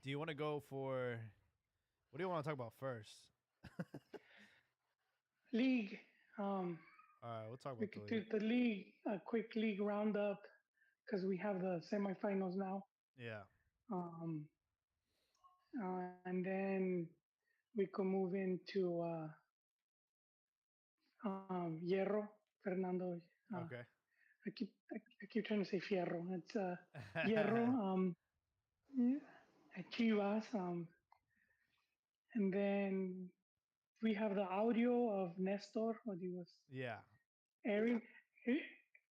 Do you want to go for what do you want to talk about first? League. Um, All right, we'll talk we about the could league. do the league, a quick league roundup because we have the semifinals now. Yeah. Um, and then we could move into Hierro, Fernando. Uh, Okay. I keep trying to say Fierro. It's Hierro. Yeah, at Chivas. And then we have the audio of Nestor, what he was yeah. airing.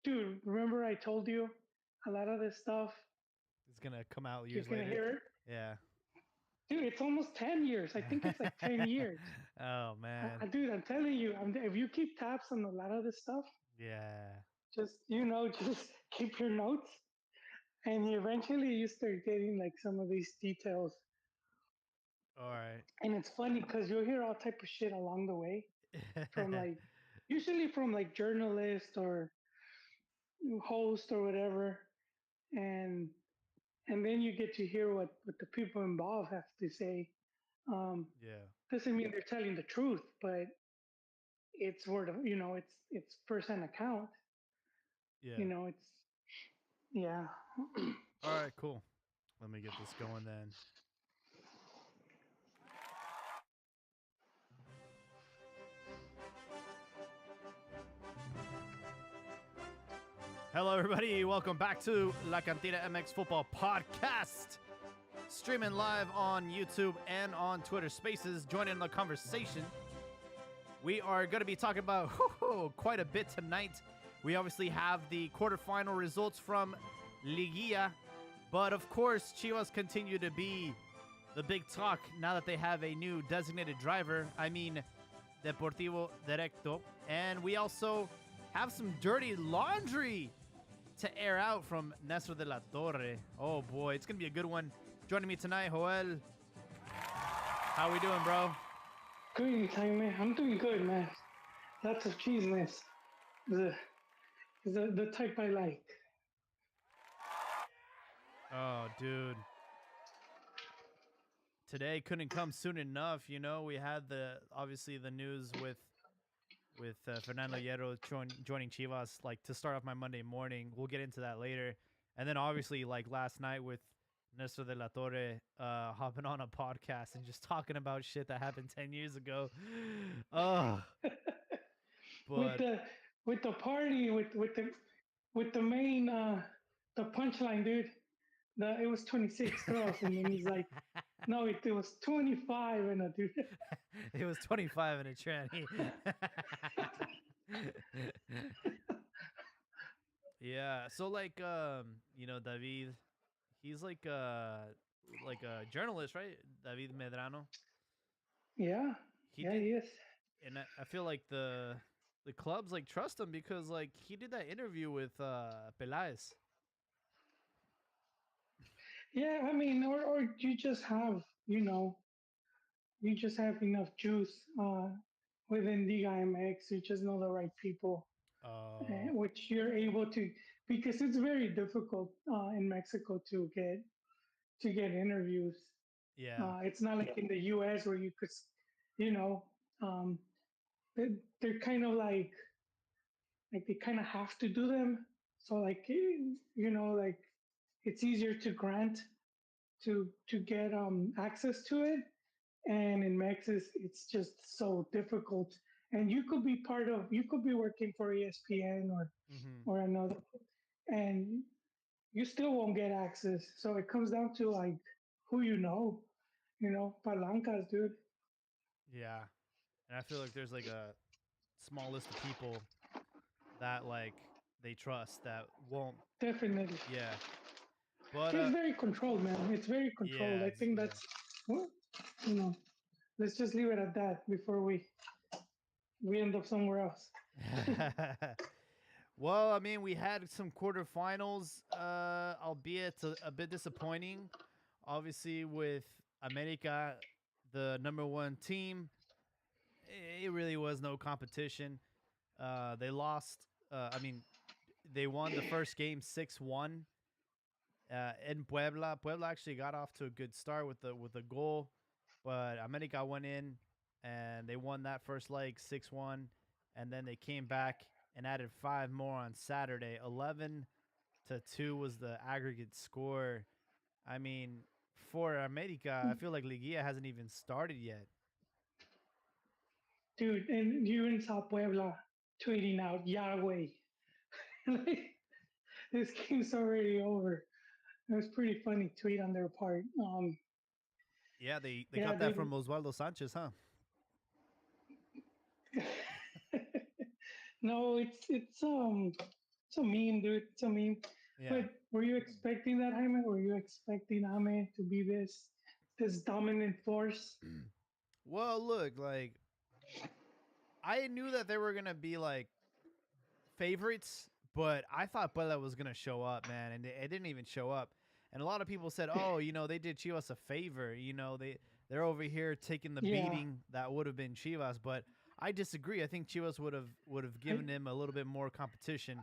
Dude, remember I told you a lot of this stuff, It's gonna come out you're years gonna later. hear it. Yeah. Dude, it's almost 10 years. I think it's like 10 years. oh man. Dude, I'm telling you, if you keep tabs on a lot of this stuff, Yeah. just, just keep your notes. And eventually you start getting like some of these details. All right. And it's funny because you'll hear all type of shit along the way from like, usually from like journalists or host or whatever. And and then you get to hear what the people involved have to say. Um, yeah. doesn't mean they're telling the truth, but it's word of it's first-hand account. Yeah. It's yeah. All right. Cool. Let me get this going then. Hello, everybody. Welcome back to La Cantina MX Football Podcast. Streaming live on YouTube and on Twitter Spaces. Joining the conversation. We are going to be talking about quite a bit tonight. We obviously have the quarterfinal results from Liguilla. But of course, Chivas continue to be the big talk now that they have a new designated driver. I mean, Deportivo Directo. And we also have some dirty laundry to air out from Nestor de la Torre. Oh boy, it's going to be a good one. Joining me tonight, Joel. How we doing, bro? Good time, man. I'm doing good, man. Lots of cheesiness. The the type I like. Oh, dude. Today couldn't come soon enough. You know, we had obviously the news with Fernando Hierro joining Chivas, like to start off my Monday morning. We'll get into that later. And then obviously like last night with Nestor de la Torre hopping on a podcast and just talking about shit that happened 10 years ago. Oh, with but the with the party with the main the punchline, dude. It was 26 girls, and then he's like, no, it was 25, and a dude. it was 25 in a tranny. yeah. So like David, he's like a journalist, right? David Medrano. Yeah, He yeah, did he is. and I feel like the clubs like trust him because like he did that interview with Pelaez. Yeah, I mean, or you just have, you just have enough juice within Liga MX. You just know the right people, Oh, which you're able to, because it's very difficult in Mexico to get interviews. yeah, It's not like in the U.S. where you could, you know, um, they're kind of like they kind of have to do them. So like like it's easier to grant to get access to it. And in Mex, it's just so difficult. And you could be working for ESPN mm-hmm. or another, and you still won't get access. So it comes down to like who palancas, dude. Yeah, and I feel like there's like a small list of people that like they trust that won't. Definitely. Yeah, but It's very controlled, man. It's very controlled. yeah, I think yeah. that's, well, you know, let's just leave it at that before we end up somewhere else. well, I mean, we had some quarterfinals, albeit a bit disappointing. Obviously, with America, the number one team, it really was no competition. They lost. I mean, they won the first game 6-1. in Puebla. Puebla actually got off to a good start with a goal, but America went in and they won that first leg 6-1, and then they came back and added five more on Saturday. 11-2 was the aggregate score. I mean, for America, I feel like Liguilla hasn't even started yet. Dude, and you in South Puebla tweeting out Yahweh. Like, this game's already over. It was pretty funny tweet on their part. Yeah, they Yeah, got that dude. from Osvaldo Sanchez, huh? No, it's a meme, dude. It's a meme. Yeah. But were you expecting that, Jaime? Were you expecting Jaime to be this dominant force? Well, look, like I knew that they were gonna be like favorites, but I thought Puebla was gonna show up, man, and it didn't even show up. And a lot of people said, "Oh, they did Chivas a favor. They're over here taking the Yeah, beating that would have been Chivas." But I disagree. I think Chivas would have I, given him a little bit more competition.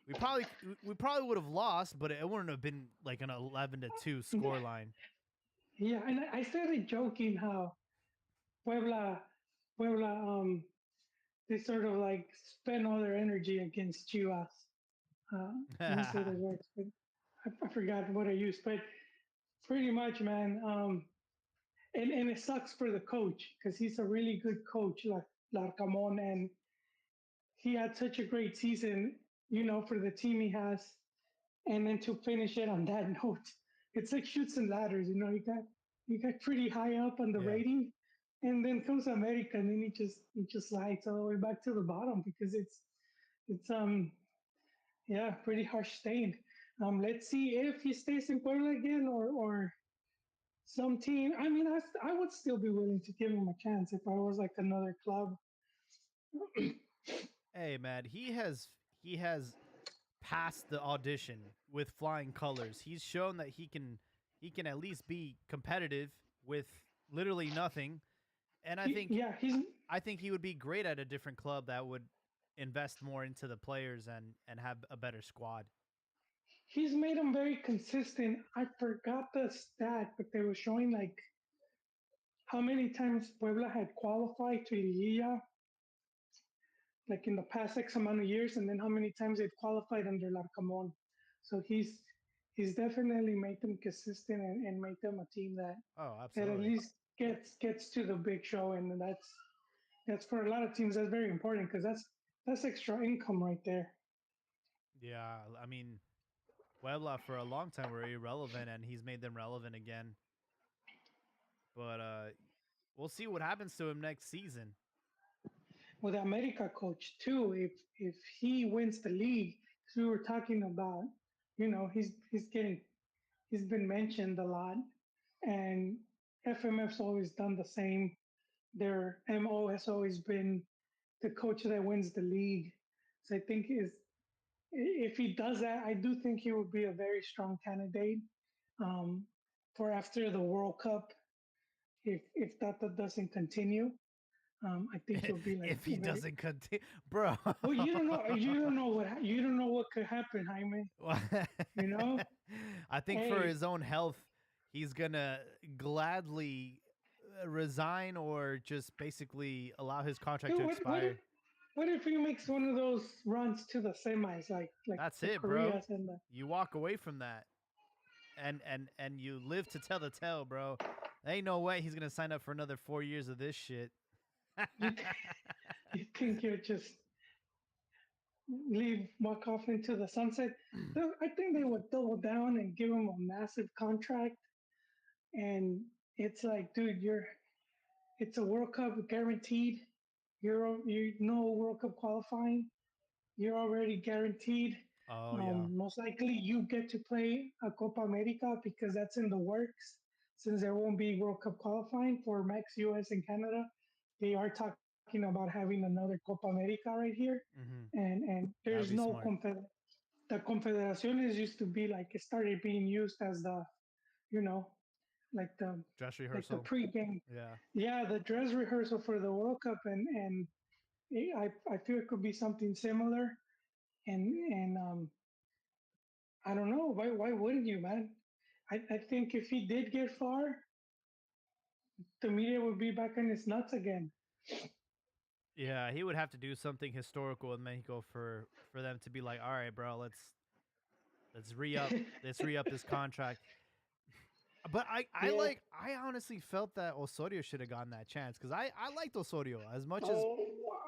We probably would have lost, but it wouldn't have been like an 11-2 score line. yeah. And I started joking how Puebla, Puebla, they sort of like spend all their energy against Chivas. Let me say the words, but I forgot what I used. But pretty much, man. And it sucks for the coach because he's a really good coach, like Larcamon, and he had such a great season, for the team he has, and then to finish it on that note, it's like shoots and ladders. You got pretty high up on the Yeah. rating, and then comes America, and then he just slides all the way back to the bottom because it's yeah, pretty harsh stain. Let's see if he stays in Puebla again or some team. I mean, I would still be willing to give him a chance if I was like another club. Hey, man, he has passed the audition with flying colors. He's shown that he can at least be competitive with literally nothing. And I think Yeah, I think he would be great at a different club that would invest more into the players and have a better squad. he's made him very consistent. I forgot the stat, but they were showing like how many times Puebla had qualified to Liguilla, like in the past X amount of years, and then how many times they've qualified under Larcamon. So he's definitely made them consistent and made them a team Oh, that at absolutely. least gets to the big show, and that's for a lot of teams that's very important because that's extra income right there. Yeah, I mean, Puebla for a long time were irrelevant, and he's made them relevant again. But we'll see what happens to him next season. With the America coach too, if he wins the league, because we were talking about, he's been mentioned a lot, and FMF's always done the same. Their MO has always been the coach that wins the league. So I think is if he does that, I do think he would be a very strong candidate um, for after the World Cup. If that doesn't continue, I think he'll be like If he very. doesn't continue, bro. Well, you don't know what could happen, Jaime. You know, I think for hey, his own health, he's gonna gladly resign or just basically allow his contract dude, to what if expire. what if he makes one of those runs to the semis, like That's the it, bro. Koreas and the You walk away from that, and you live to tell the tale, bro. There ain't no way he's gonna sign up for another 4 years of this shit. you you think you just walk off into the sunset. I think they would double down and give him a massive contract, and it's like, dude, it's a World Cup guaranteed. You know World Cup qualifying. You're already guaranteed. Oh yeah. Most likely, you get to play a Copa America because that's in the works. Since there won't be World Cup qualifying for Mex, US, and Canada, they are talking about having another Copa America right here. Hmm. And there's That'd be no smart. the confederaciones used to be like it started being used as the you know like the Dress like the rehearsal. pregame, Yeah. yeah, the dress rehearsal for the World Cup, and I feel it could be something similar, and I don't know. Why wouldn't you, man? I think if he did get far, the media would be back on its nuts again. Yeah, he would have to do something historical in Mexico for them to be like, all right, bro, let's re up let's re up this contract. But Yeah. I honestly felt that Osorio should have gotten that chance because I liked Osorio Oh,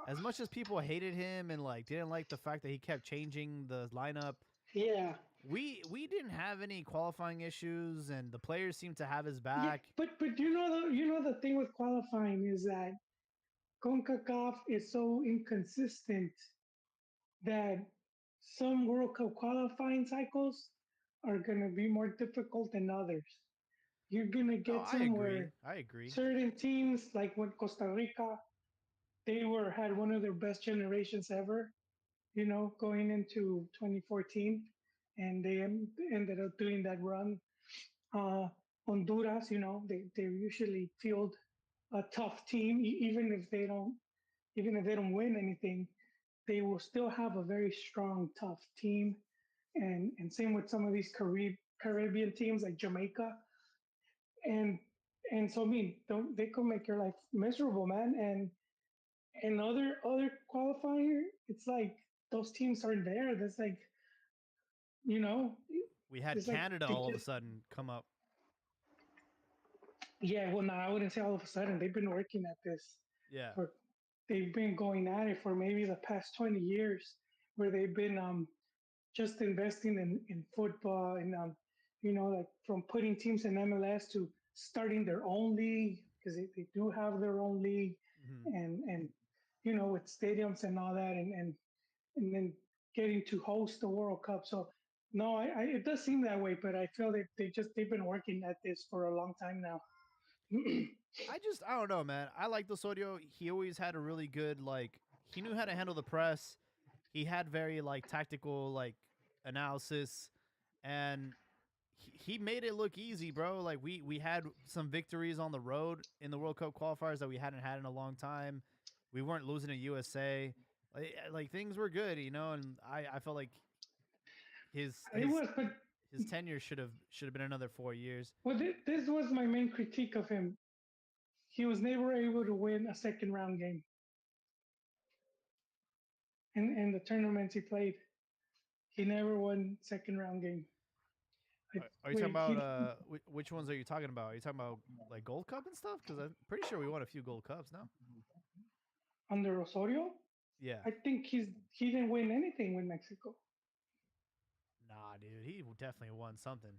as much as people hated him and like didn't like the fact that he kept changing the lineup. yeah. We didn't have any qualifying issues and the players seemed to have his Yeah, back. but the thing with qualifying is that CONCACAF is so inconsistent that some World Cup qualifying cycles are gonna be more difficult than others. You're gonna No, get I somewhere agree. I agree. certain teams like when Costa Rica, they were had one of their best generations ever, going into 2014, and they ended up doing that run. Uh, Honduras, they usually field a tough team, even if they don't win anything, they will still have a very strong, tough team. And same with some of these Caribbean teams like Jamaica, and so I mean, don't they could make your life miserable, man. And other qualifier, it's like those teams aren't there. That's like you know, We had it's like Canada they all of a just sudden come up. yeah. Well, no, I wouldn't say all of a sudden they've been working at this Yeah. for they've been going at it for maybe the past 20 years, where they've been just investing in football and like from putting teams in MLS to starting their own league because they do have their own league Hmm. and with stadiums and all that and then getting to host the World Cup. So no, it does seem that way, but I feel that they've been working at this for a long time now. I don't know, man. I like Osorio. He always had a really good like he knew how to handle the press. He had very like tactical like analysis and he made it look easy, bro. Like we had some victories on the road in the World Cup qualifiers that we hadn't had in a long time. We weren't losing to USA. Like things were good, and I felt like his It his was, but his tenure should have been another 4 years. this was my main critique of him. He was never able to win a second round game in the tournaments he played. He never won second round game. Are you talking Wait, about which ones are you talking about? Are you talking about like Gold Cup and stuff? Because I'm pretty sure we won a few Gold Cups now. under Osorio, Yeah. I think he didn't win anything with Mexico. Nah, dude, he definitely won something.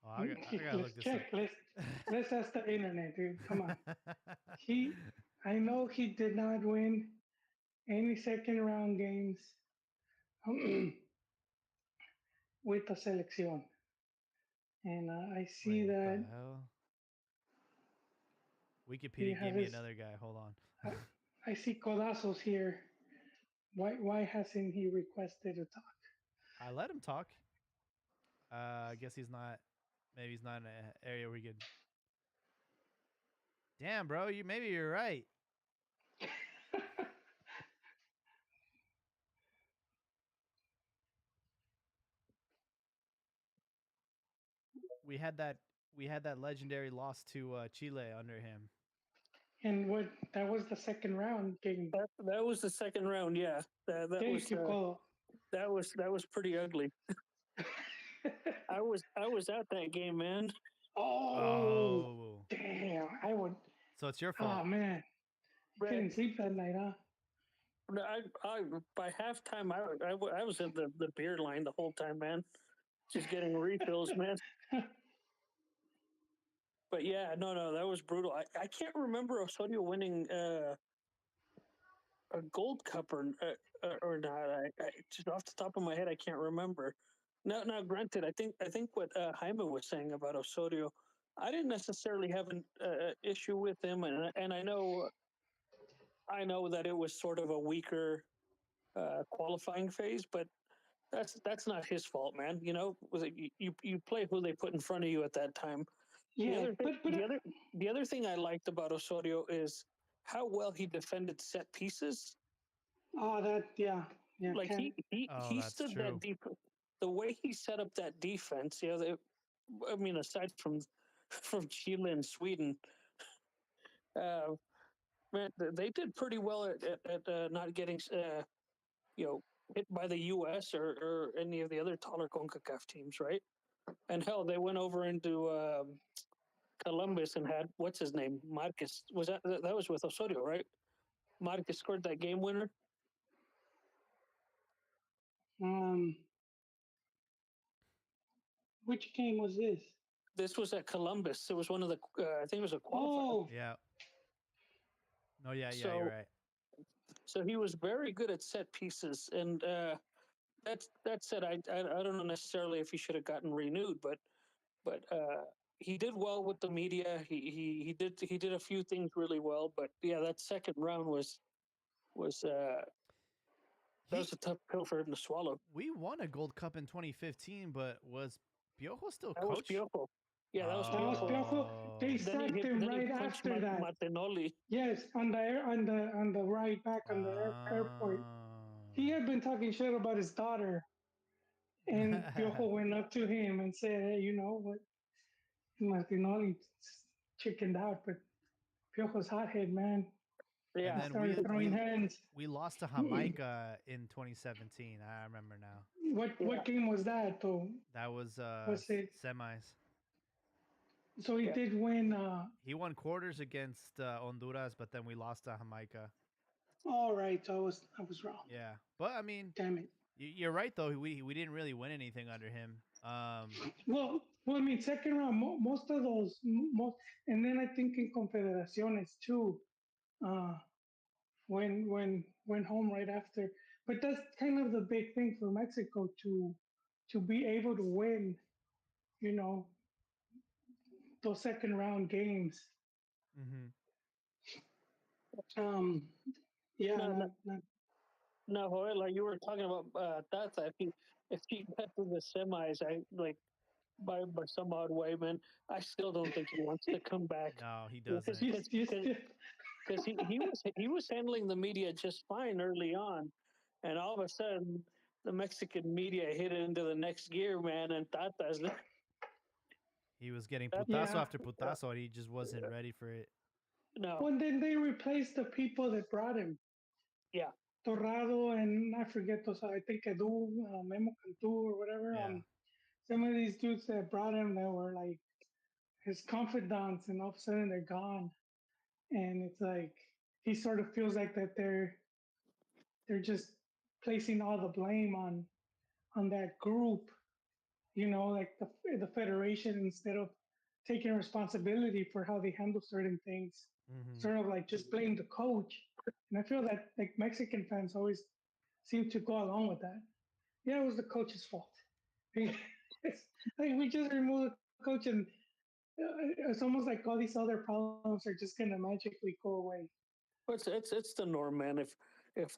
Oh, I gotta Let's look this check. up. Let's ask the internet, dude. Come on. He, I know he did not win any second round games with the selección, and I see Wait, the that hell? he Wikipedia gave has me his. another guy. Hold on. I see codazos here. Why hasn't he requested to talk? I let him talk. I guess he's not. Maybe he's not in an area where he could. Damn, bro. Maybe you're right. We had that. We had that legendary loss to Chile under him. And what that was the second round game. That was the second round. Yeah, Thank you, Colo. that was pretty ugly. I was at that game, man. Oh, Oh, damn! I would. so it's your Oh fault. man, you Right. couldn't sleep that night, huh? By halftime, I was in the beer line the whole time, man. Just getting refills, man. But yeah, no, that was brutal. I can't remember Osorio winning a Gold Cup or not. I just off the top of my head, I can't remember. Now, granted, I think what Jaime was saying about Osorio, I didn't necessarily have an issue with him, and I know that it was sort of a weaker qualifying phase, but that's not his fault, man. You play who they put in front of you at that time. The Yeah, other thing, but the other thing I liked about Osorio is how well he defended set pieces. oh, that yeah, Like can Oh, he that's stood that true. deep. the way he set up that defense, I mean, aside from from Chile and Sweden, uh, man, they did pretty well at not getting you know hit by the U.S. or any of the other taller Concacaf teams, right? And hell, they went over into Columbus and had what's his name, Marquez. Was that was with Osorio, right? Marquez scored that game winner. Um, which game was this? This was at Columbus. It was one of the I think it was a qualifier. Oh, Yeah. No, yeah, you're So right. so he was very good at set pieces, and that said, I don't know necessarily if he should have gotten renewed, but he did well with the media. He did a few things really well, but yeah, that second round was that He was a tough pill for him to swallow. We won a Gold Cup in 2015, but was Piojo still That was coach? Piojo. Yeah, that was that was Piojo. Piojo. They sacked him Then he right punched after that. Martinoli. Yes, on the ride back on the airport. He had been talking shit about his daughter, and Piojo went up to him and said, "Hey, you know what? Martinoli chickened out, but Piojo's hothead, man. And Yeah, He then started throwing hands." we lost to Jamaica in 2017. I remember now. What game was that though? That was Was it semis. so he Yeah. did win? He won quarters against Honduras, but then we lost to Jamaica. All right, so I was wrong. Yeah, but I mean, Damn it. you're right though. We didn't really win anything under him. Well, I mean, second round, most of those, most, and then I think in Confederaciones too, uh, went home right after. But that's kind of the big thing for Mexico to be able to win, you know, those second round games. Mm-hmm. Um, yeah, no, no, not no, Joel, like you were talking about Tata. If he got to the semis, I like by some odd way, man. I still don't think he wants to come back. No, he Because doesn't. he was handling the media just fine early on, and all of a sudden the Mexican media hit it into the next gear, man. And Tata's He was getting That- putazo Yeah. after putazo, and he just wasn't ready for it. no, Well, then they replaced the people that brought him. yeah, Torrado and I forget those. I think Edu, Memo Cantu or whatever. Yeah. Some of these dudes that brought him that were like his confidants, and all of a sudden they're gone. And it's like he sort of feels like that they're just placing all the blame on that group. You know, like the federation, instead of taking responsibility for how they handle certain things, Mm-hmm. sort of like just blame the coach. And I feel that like Mexican fans always seem to go along with that. Yeah, it was the coach's fault. It's like we just removed the coach, and it's almost like all these other problems are just gonna magically go away. but it's the norm, man. If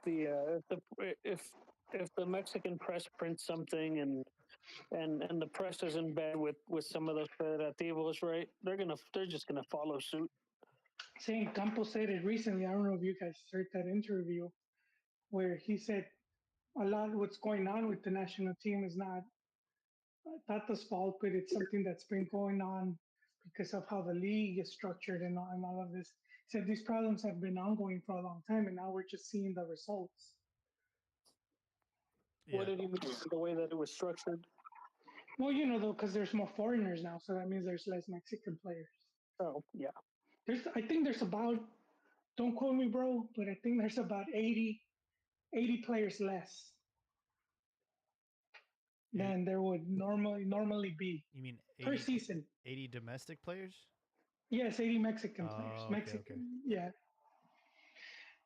the Mexican press prints something and the press is in bed with some of those federativos, right? They're just gonna follow suit. Saying Campos said it recently. I don't know if you guys heard that interview where he said a lot of what's going on with the national team is not Tata's fault, but it's something that's been going on because of how the league is structured and all of this. He said these problems have been ongoing for a long time, and now we're just seeing the results. Yeah. What did he mean? The way that it was structured? Well, you know, though, because there's more foreigners now, so that means there's less Mexican players. Oh, yeah. I think there's about, don't quote me, bro, but I think there's about 80 players less than there would normally be You mean per 80, season. 80 domestic players? Yes, 80 Mexican players. Oh, okay, Mexican, okay. yeah.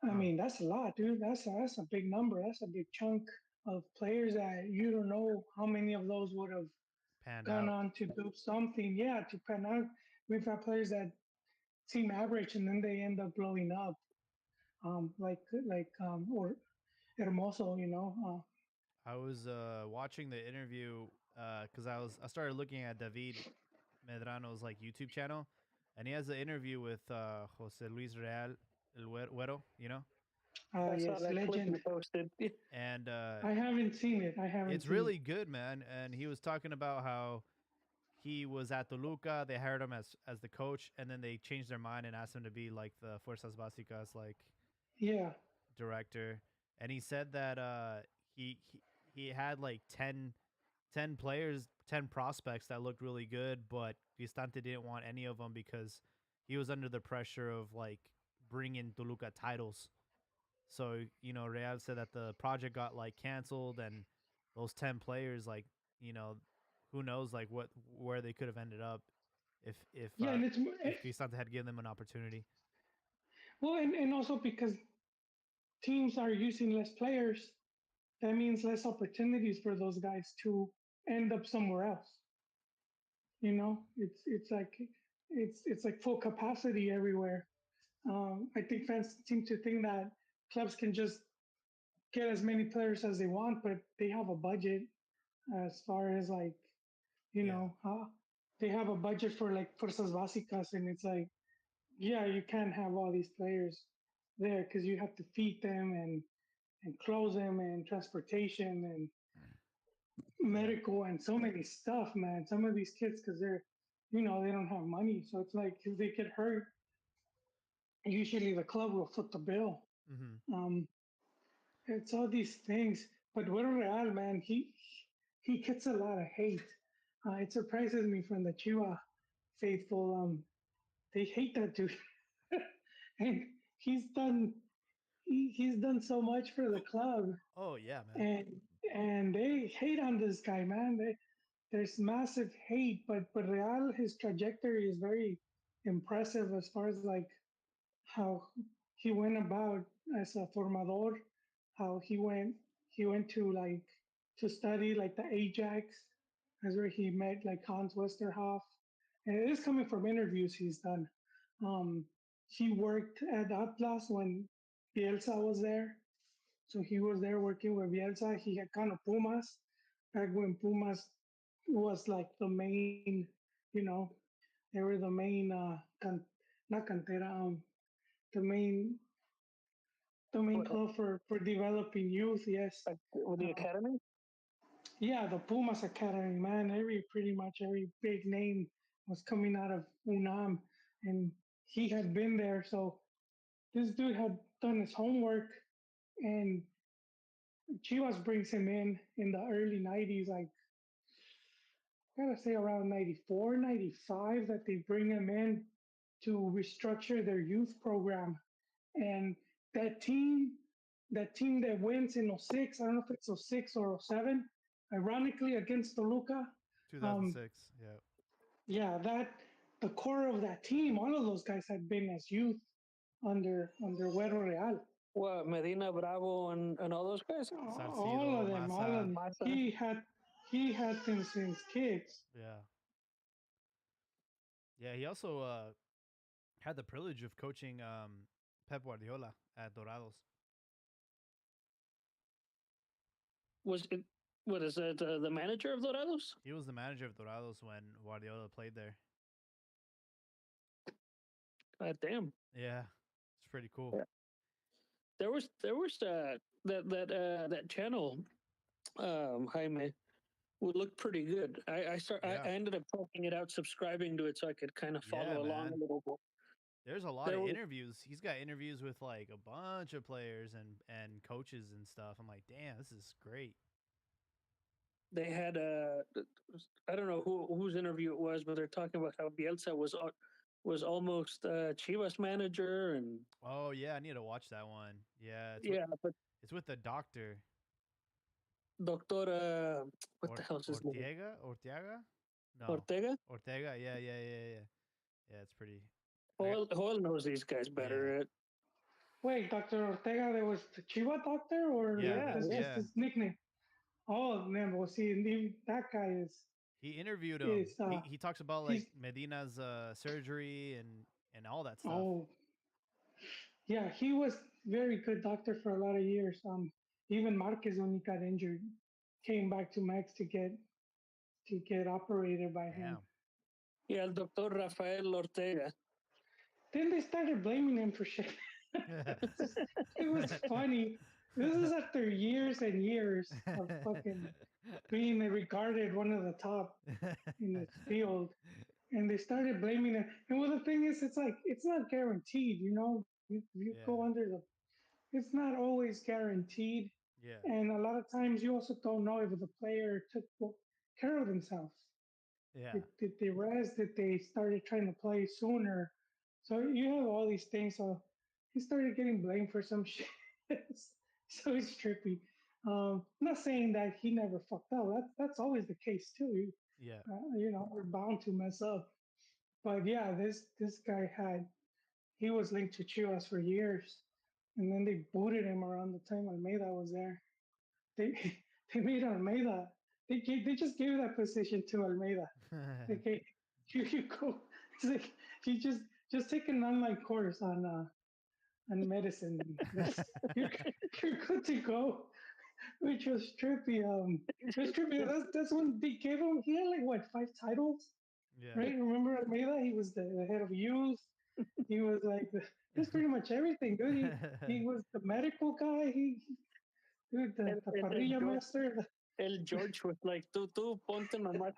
I mean, that's a lot, dude. That's a big number. That's a big chunk of players that you don't know how many of those would have Panned gone out. on to do something. Yeah, to pan out. We've had players that seem average and then they end up blowing up. Or Hermoso, you know. I was watching the interview because I started looking at David Medrano's like YouTube channel, and he has an interview with Jose Luis Real El Güero, you know. I saw Yes, that clip you legend. posted. And I haven't seen it. I haven't it's seen it. really good, man. And he was talking about how he was at Toluca. They hired him as the coach, and then they changed their mind and asked him to be like the Fuerzas Básicas like Yeah, director. And he said that he he, he had like 10 players, 10 prospects that looked really good, but Cristante didn't want any of them because he was under the pressure of like bringing Toluca titles. So, Real said that the project got like canceled, and those 10 players, like, you know, who knows like where they could have ended up if if yeah, uh and it's if Cristante had given them an opportunity. well, and also because teams are using less players, that means less opportunities for those guys to end up somewhere else. It's like it's like full capacity everywhere. I think fans seem to think that clubs can just get as many players as they want, but they have a budget as far as like Yeah. they have a budget for like fuerzas básicas, and it's like yeah, you can't have all these players there because you have to feed them and clothe them and transportation and Yeah. medical and so many stuff, man. Some of these kids, because they don't have money. So it's like if they get hurt, usually the club will foot the bill. Mhm. Um, it's all these things. But Real, man, he gets a lot of hate. It surprises me from the Chiva faithful. They hate that dude, and he's done he's done so much for the club, Oh yeah, man. and they hate on this guy, man. There's massive hate, but Real, his trajectory is very impressive as far as like how he went about as a formador, how he went to like to study like the Ajax. That's where he met like Hans Westerhoff, and it is coming from interviews he's done. Um, he worked at Atlas when Bielsa was there, so he was there working with Bielsa. He had gone to Pumas back when Pumas was like the main, you know, they were the main, not cantera, the main, the main What, club for developing youth. Yes, with the uh, academy? yeah, the Pumas Academy, man. Pretty much every big name was coming out of UNAM, and he had been there. So this dude had done his homework, and Chivas brings him in the early '90s, like I gotta say around 94, 95, that they bring him in to restructure their youth program. And that team, that team that wins in '06, I don't know if it's '06 or '07, ironically against Toluca. Um, 2006. Yeah. yeah, the core of that team, all of those guys had been as youth under Güero Real. What, Medina Bravo and all those guys? All Salcido, of them, all of Massa. them. Massa. He had them since kids. Yeah. Yeah, he also had the privilege of coaching Pep Guardiola at Dorados. Was it? What is it? The manager of Dorados? He was the manager of Dorados when Guardiola played there. God damn. Yeah. It's pretty cool. Yeah. There was that channel, Jaime, would look pretty good. Yeah. I ended up checking it out, subscribing to it so I could kind of Yeah, follow along man. a little bit. There's a lot There of was interviews. He's got interviews with like a bunch of players and coaches and stuff. I'm like, damn, this is great. they had I don't know whose interview it was, but they're talking about how Bielsa was almost Chivas manager, and Oh yeah, I need to watch that one. Yeah, yeah, but it's with the doctor Doctor what the hell's his name? Ortega. No, Ortega. Ortega. Yeah, yeah, yeah, yeah. Yeah, it's pretty. Hoyle knows these guys Yeah, better. Wait, Dr. Ortega, there was the Chiva doctor, or yeah, Yeah, that's yeah. just yeah. his nickname? Oh man, well, see, that guy He interviewed him. is He talks about like he's Medina's surgery and all that stuff. oh yeah, he was very good doctor for a lot of years. Even Marquez when he got injured came back to Max to get operated by him. Damn. Yeah, el Doctor Rafael Ortega. Then they started blaming him for shit. It was funny. This is after years and years of fucking being regarded one of the top in this field, and they started blaming it. And well, the thing is, it's like it's not guaranteed. You go Yeah. under the. It's not always guaranteed, Yeah. and a lot of times you also don't know if the player took care of themselves. Yeah. Did they rest? Did they started trying to play sooner? So you have all these things. So he started getting blamed for some shit. So it's trippy. I'm not saying that he never fucked up. That's always the case too. Yeah. We're bound to mess up. But yeah, this guy he was linked to Chivas for years, and then they booted him around the time Almeida was there. They they made Almeida. They just gave that position to Almeida. Okay, you go. It's like you just take an online course on medicine. You're you're good to go. Which was trippy. It was trippy. That's when they gave him. He had like what 5 titles, Yeah. right? Remember Almeida? He was the head of youth. He was like he was pretty much everything. Dude, he was the medical guy. Dude, the and parrilla master. El George was like, tú ponte nomás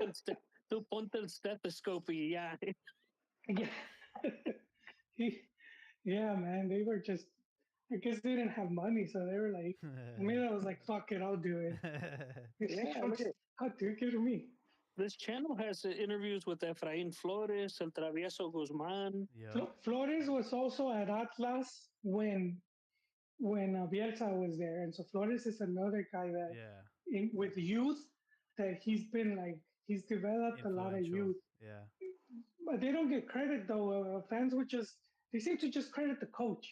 tú ponte el stethoscope y ya. Yeah. he, yeah, man. They were just. I guess they didn't have money, so they were like. I mean, I was like, "Fuck it, I'll do it." He's like, Yeah, look at "How do give to me?" this channel has interviews with Efraín Flores, El Travieso Guzmán. Yep. Flores was also at Atlas when Bielsa was there, and so Flores is another guy that Yeah. with youth that he's developed a lot of Influential. youth. Yeah. But they don't get credit though. Fans would just they seem to just credit the coach.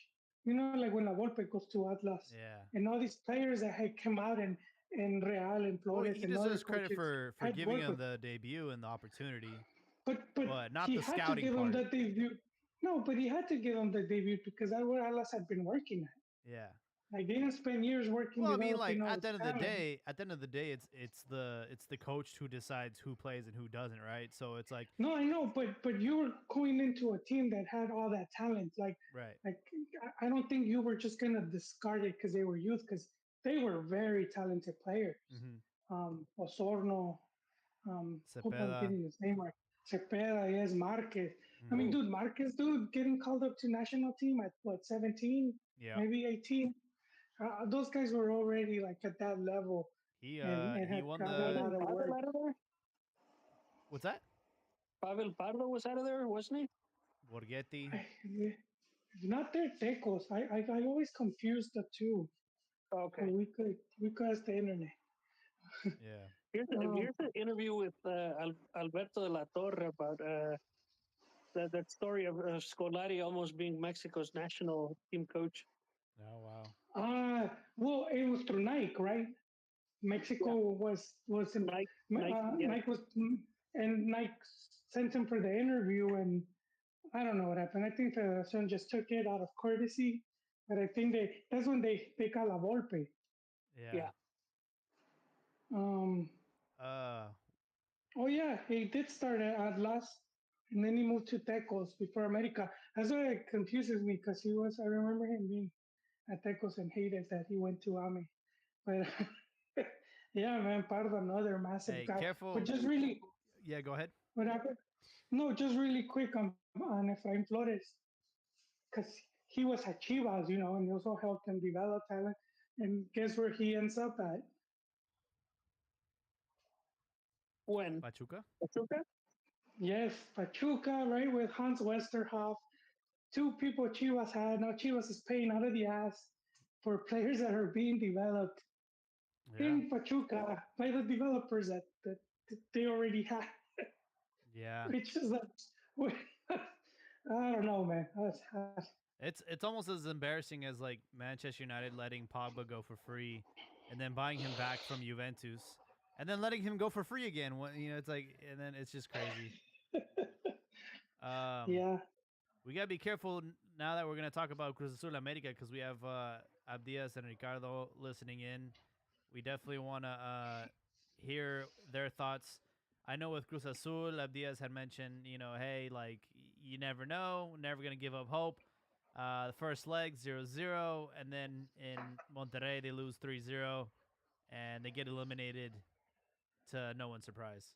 Like when La Volpe goes to Atlas Yeah. and all these players that had come out and Real and Well, Flores he and other deserves credit coaches for had giving worked him with. the debut and the opportunity, But but not he the had to scouting give him part. the debut. No, but he had to give him the debut because that's what Atlas had been working at. Yeah. Like they didn't spend years working Well, I mean, like developing all at the this end of the talent. day, it's the coach who decides who plays and who doesn't, right? So it's like, No, I know, but you were going into a team that had all that talent. right. Like I don't think you were just gonna discard it because they were youth, because they were very talented players. Mm-hmm. Osorno, hope I'm Cepeda. getting his name right. Cepeda, yes, Marquez. I mean, Mm-hmm. Ooh, dude, Marquez, dude, getting called up to national team at what 17, Yeah. maybe 18. Those guys were already like at that level and He had won got a the Pavel lot of Pardo work. out of there? what's that? Pavel Pardo was out of there, wasn't he? Borghetti. Not their tecos. I always confuse the two. But Okay. we could ask the internet. Yeah. Um, Here's an interview with Alberto de la Torre about that story of Scolari almost being Mexico's national team coach. Oh wow. well, it was through Nike, right? Mexico Yeah, was in, Nike. Yeah, Nike was and Nike sent him for the interview, and I don't know what happened. I think the son just took it out of courtesy, but I think that's when they got La Volpe. Yeah. yeah. Um, Uh. oh yeah, he did start at Atlas, and then he moved to Tecos before America. That's why it confuses me because I remember him being at Tecos and hated that he went to Ami. But yeah, man, part of another massive Hey, guy. But careful. just really, Yeah. Go ahead. what happened? No, just really quick on Efrain Flores, because he was at Chivas, and he also helped him develop talent. And guess where he ends up at? When Pachuca. Pachuca? Yes, Pachuca, right, with Hans Westerhoff. Two people Chivas had. Now Chivas is paying out of the ass for players that are being developed Yeah. in Pachuca by the developers that they already have. Yeah. Which is like, I don't know, man. It's almost as embarrassing as like Manchester United letting Pogba go for free, and then buying him back from Juventus, and then letting him go for free again. It's like, and then it's just crazy. Um, Yeah, we gotta be careful now that we're gonna talk about Cruz Azul America because we have Abdias and Ricardo listening in. We definitely want to hear their thoughts. I know with Cruz Azul, Abdias had mentioned, hey, like you never know, never gonna give up hope. The first leg 0-0, and then in Monterrey they lose 3-0, and they get eliminated to no one's surprise.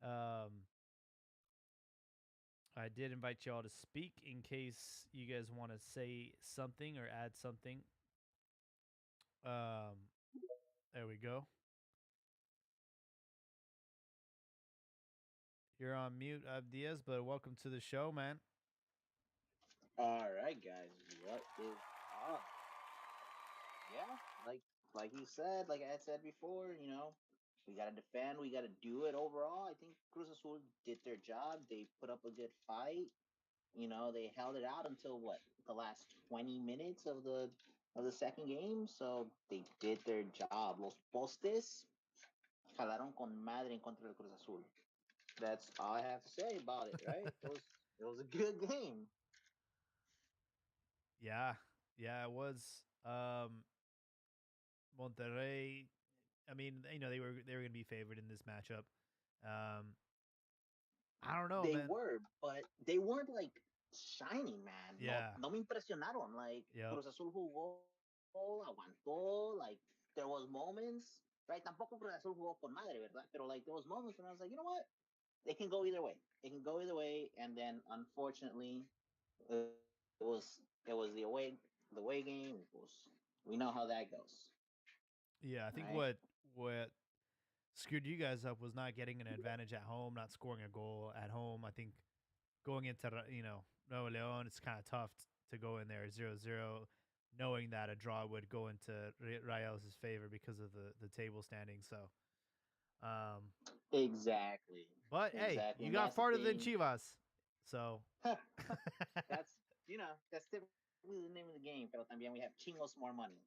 um, I did invite y'all to speak in case you guys want to say something or add something. Um, there we go. You're on mute, Diaz, but welcome to the show, man. All right, guys, what is up? Yeah, like you said, like I had said before, we gotta defend, we gotta do it overall. I think Cruz Azul did their job. They put up a good fight. They held it out until what the last 20 minutes of the second game. So they did their job. Los postes jalaron con madre en contra del Cruz Azul. That's all I have to say about it. Right? It was a good game. Yeah, yeah, it was. Monterrey. I mean, they were going to be favored in this matchup. Um, I don't know, They man. were, but they weren't like shining, man. No, Yeah. no me impresionaron. Like Yep. Cruz Azul jugó, aguantó. Like there was moments, right? Tampoco Cruz Azul jugó con madre, ¿verdad? Pero like there was moments when I was like, you know what? It can go either way. It can go either way. And then unfortunately, it was the away game. We know how that goes, Yeah, I think right? what screwed you guys up was not getting an advantage at home, not scoring a goal at home. I think going into Nuevo Leon, it's kind of tough to go in there 0-0, knowing that a draw would go into Raya's favor because of the table standing. So, um, Exactly, but hey, exactly, you and got that's the farther than thing. Chivas, so That's typically the name of the game. Pero también we have chingos more money.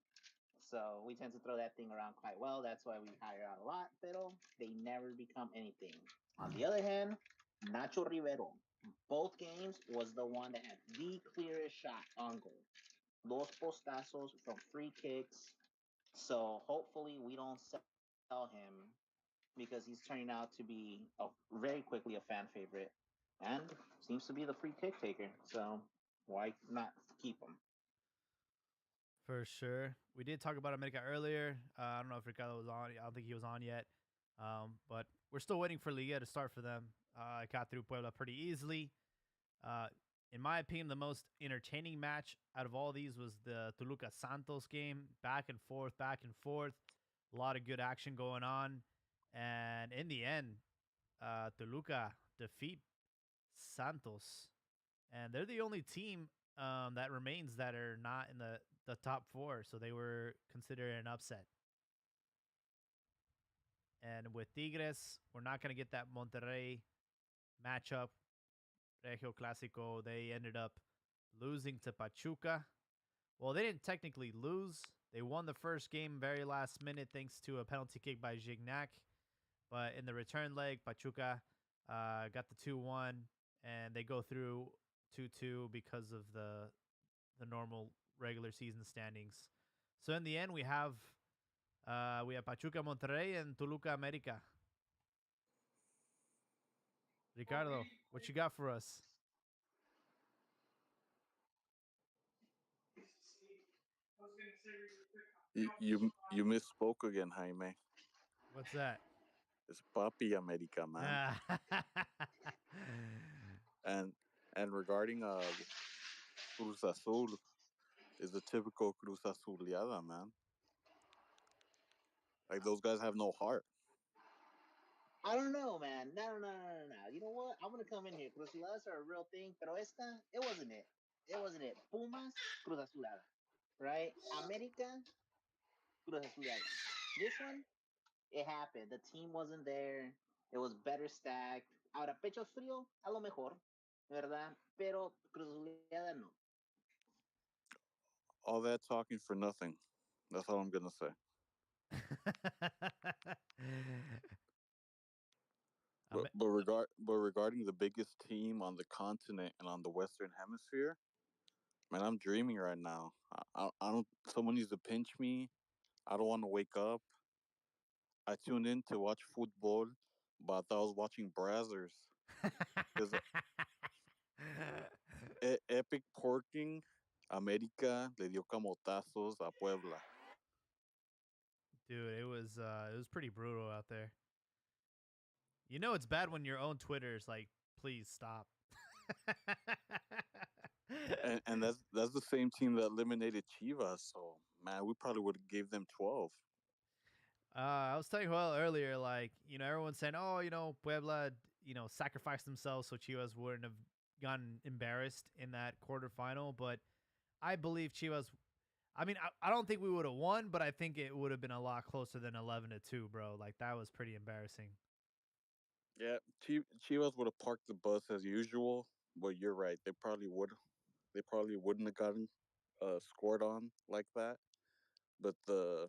So we tend to throw that thing around quite well. That's why we hire out a lot, pero they never become anything. On the other hand, Nacho Rivero, both games was the one that had the clearest shot on goal. Dos postazos from free kicks. So hopefully we don't sell him because he's turning out to be very quickly a fan favorite and seems to be the free kick taker. So why not keep him? for sure. We did talk about America earlier. I don't know if Ricardo was on. I don't think he was on yet. But we're still waiting for Liguilla to start for them. I got through Puebla pretty easily. Uh, in my opinion, the most entertaining match out of all these was the Toluca Santos game. Back and forth, back and forth. A lot of good action going on. And in the end, Toluca defeat Santos. And they're the only team that remains that are not in the top four. So they were considered an upset. And with Tigres, we're not going to get that Monterrey matchup, Regio Clásico. They ended up losing to Pachuca. Well, they didn't technically lose. They won the first game very last minute thanks to a penalty kick by Gignac. But in the return leg, Pachuca got the 2-1, and they go through 2-2 because of the normal regular season standings. So in the end, we have Pachuca Monterrey and Toluca America. Ricardo, what you got for us? You misspoke again, Jaime. What's that? It's Papi America, man. And and regarding Cruz Azul is a typical Cruz Azuliada, man. Like those guys have no heart. I don't know, man. No, no, no, no, no, no. You know what? I'm gonna come in here. Cruz Azuladas are a real thing, pero esta, it wasn't it. It wasn't it. Pumas, Cruz Azulada, right? America, Cruz Azulada. This one, it happened. The team wasn't there. It was better stacked. Ahora, pecho frío, a lo mejor, ¿verdad? Pero Cruz Azulada no. All that talking for nothing. That's all I'm gonna say. But regarding the biggest team on the continent and on the Western Hemisphere, man, I'm dreaming right now. I don't. Someone needs to pinch me. I don't want to wake up. I tuned in to watch football, but I thought I was watching Brazzers. Because Epic Porking, América le dio camotazos a Puebla. Dude, it was pretty brutal out there. You know it's bad when your own Twitter is like, please stop. And that's the same team that eliminated Chivas. So man, we probably would have gave them 12. I was telling Joel earlier, like, everyone's saying, oh, Puebla, sacrificed themselves so Chivas wouldn't have gotten embarrassed in that quarterfinal. But I believe Chivas, I mean, I don't think we would have won, but I think it would have been a lot closer than 11-2, bro. Like, that was pretty embarrassing. Yeah, Chivas would have parked the bus as usual. But you're right, they probably would. They probably wouldn't have gotten scored on like that. But the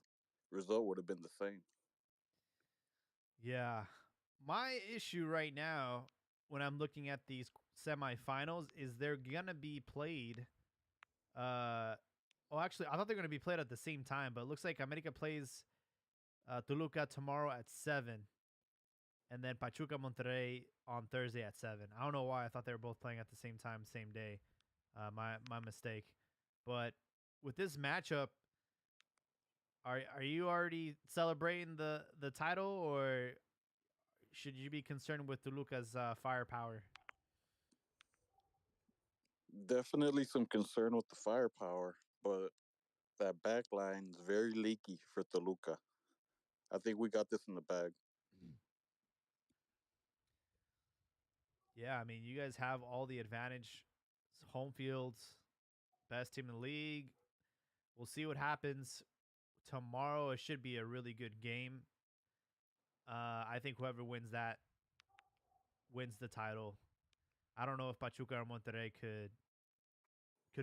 result would have been the same. Yeah. My issue right now, when I'm looking at these semifinals, is they're going to be played. Well, actually, I thought they're going to be played at the same time, but it looks like America plays Toluca tomorrow at 7, and then Pachuca Monterrey on Thursday at 7. I don't know why I thought they were both playing at the same time, same day. My mistake. But with this matchup, are you already celebrating the title, or should you be concerned with Toluca's firepower? Definitely some concern with the firepower, but that back line is very leaky for Toluca. I think we got this in the bag. Yeah, I mean, you guys have all the advantage. Home fields, best team in the league. We'll see what happens tomorrow. It should be a really good game. I think whoever wins that wins the title. I don't know if Pachuca or Monterrey could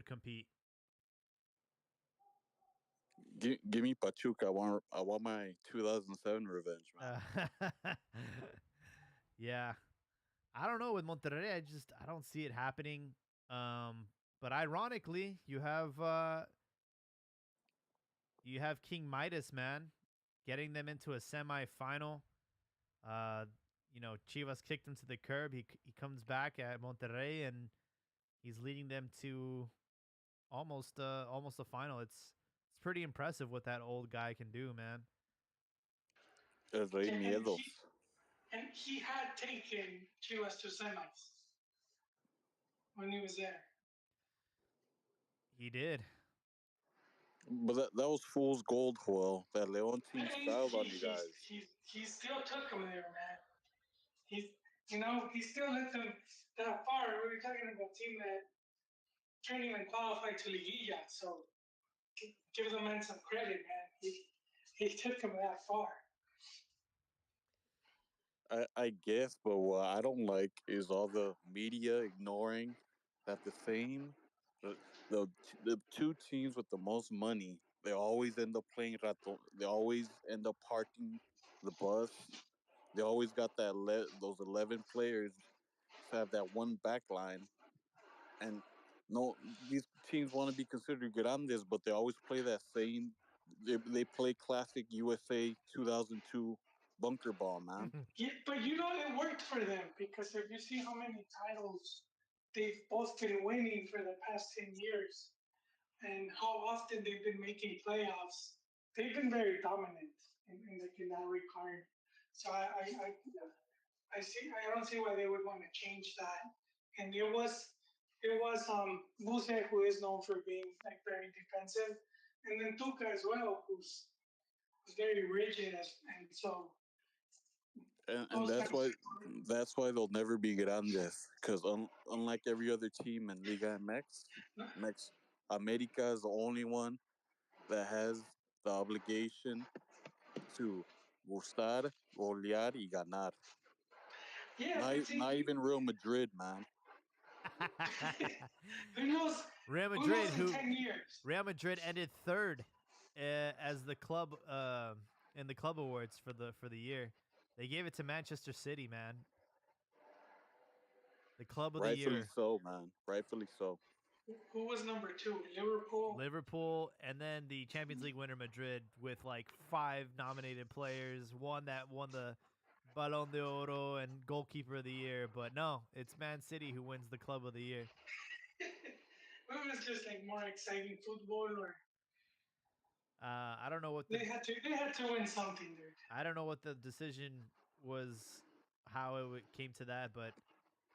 compete. Give me Pachuca. I want my 2007 revenge, man. Yeah, I don't know with Monterrey. I don't see it happening. But ironically, you have King Midas, man, getting them into a semifinal. Uh, Chivas kicked him to the curb. He comes back at Monterrey and he's leading them to almost a final. It's pretty impressive what that old guy can do, man. El Rey And Miedos. he had taken Chivas to semis when he was there. He did. But that was fool's gold, Joel. That Leon team And styled on you guys. he still took him there, man. He's he still let them that far. We were talking about a team that can't even qualify to Liguilla, so give the man some credit, man. He took him that far. I guess, but what I don't like is all the media ignoring that the the, the two teams with the most money, they always end up playing rato. They always end up parking the bus. They always got those 11 players to have that one back line, and no, these teams want to be considered grandes, but they always play that same. They play classic USA 2002 bunker ball, man. Yeah, but it worked for them because if you see how many titles they've both been winning for the past 10 years and how often they've been making playoffs, they've been very dominant in that regard. So I don't see why they would want to change that. And it was Buse, who is known for being like very defensive, and then Tuca as well, who's very rigid and so And those that's guys. why they'll never be grandes. Because unlike every other team in Liga MX, America is the only one that has the obligation to gustar, golear y ganar. Yeah, Not, but see, not even Real Madrid, man. who knows? Real Who knows Madrid, in 10 years? Real Madrid ended third as the club in the club awards for the year. They gave it to Manchester City, man. The club of the Rightfully year. so, man. Rightfully so. Who was number two? Liverpool. Liverpool, and then the Champions League winner Madrid with like 5 nominated players. One that won Balón de Oro and goalkeeper of the year, but no, it's Man City who wins the club of the year. Well, it was just like more exciting football, or I don't know what the they had to win something, dude. I don't know what the decision was, how it came to that, but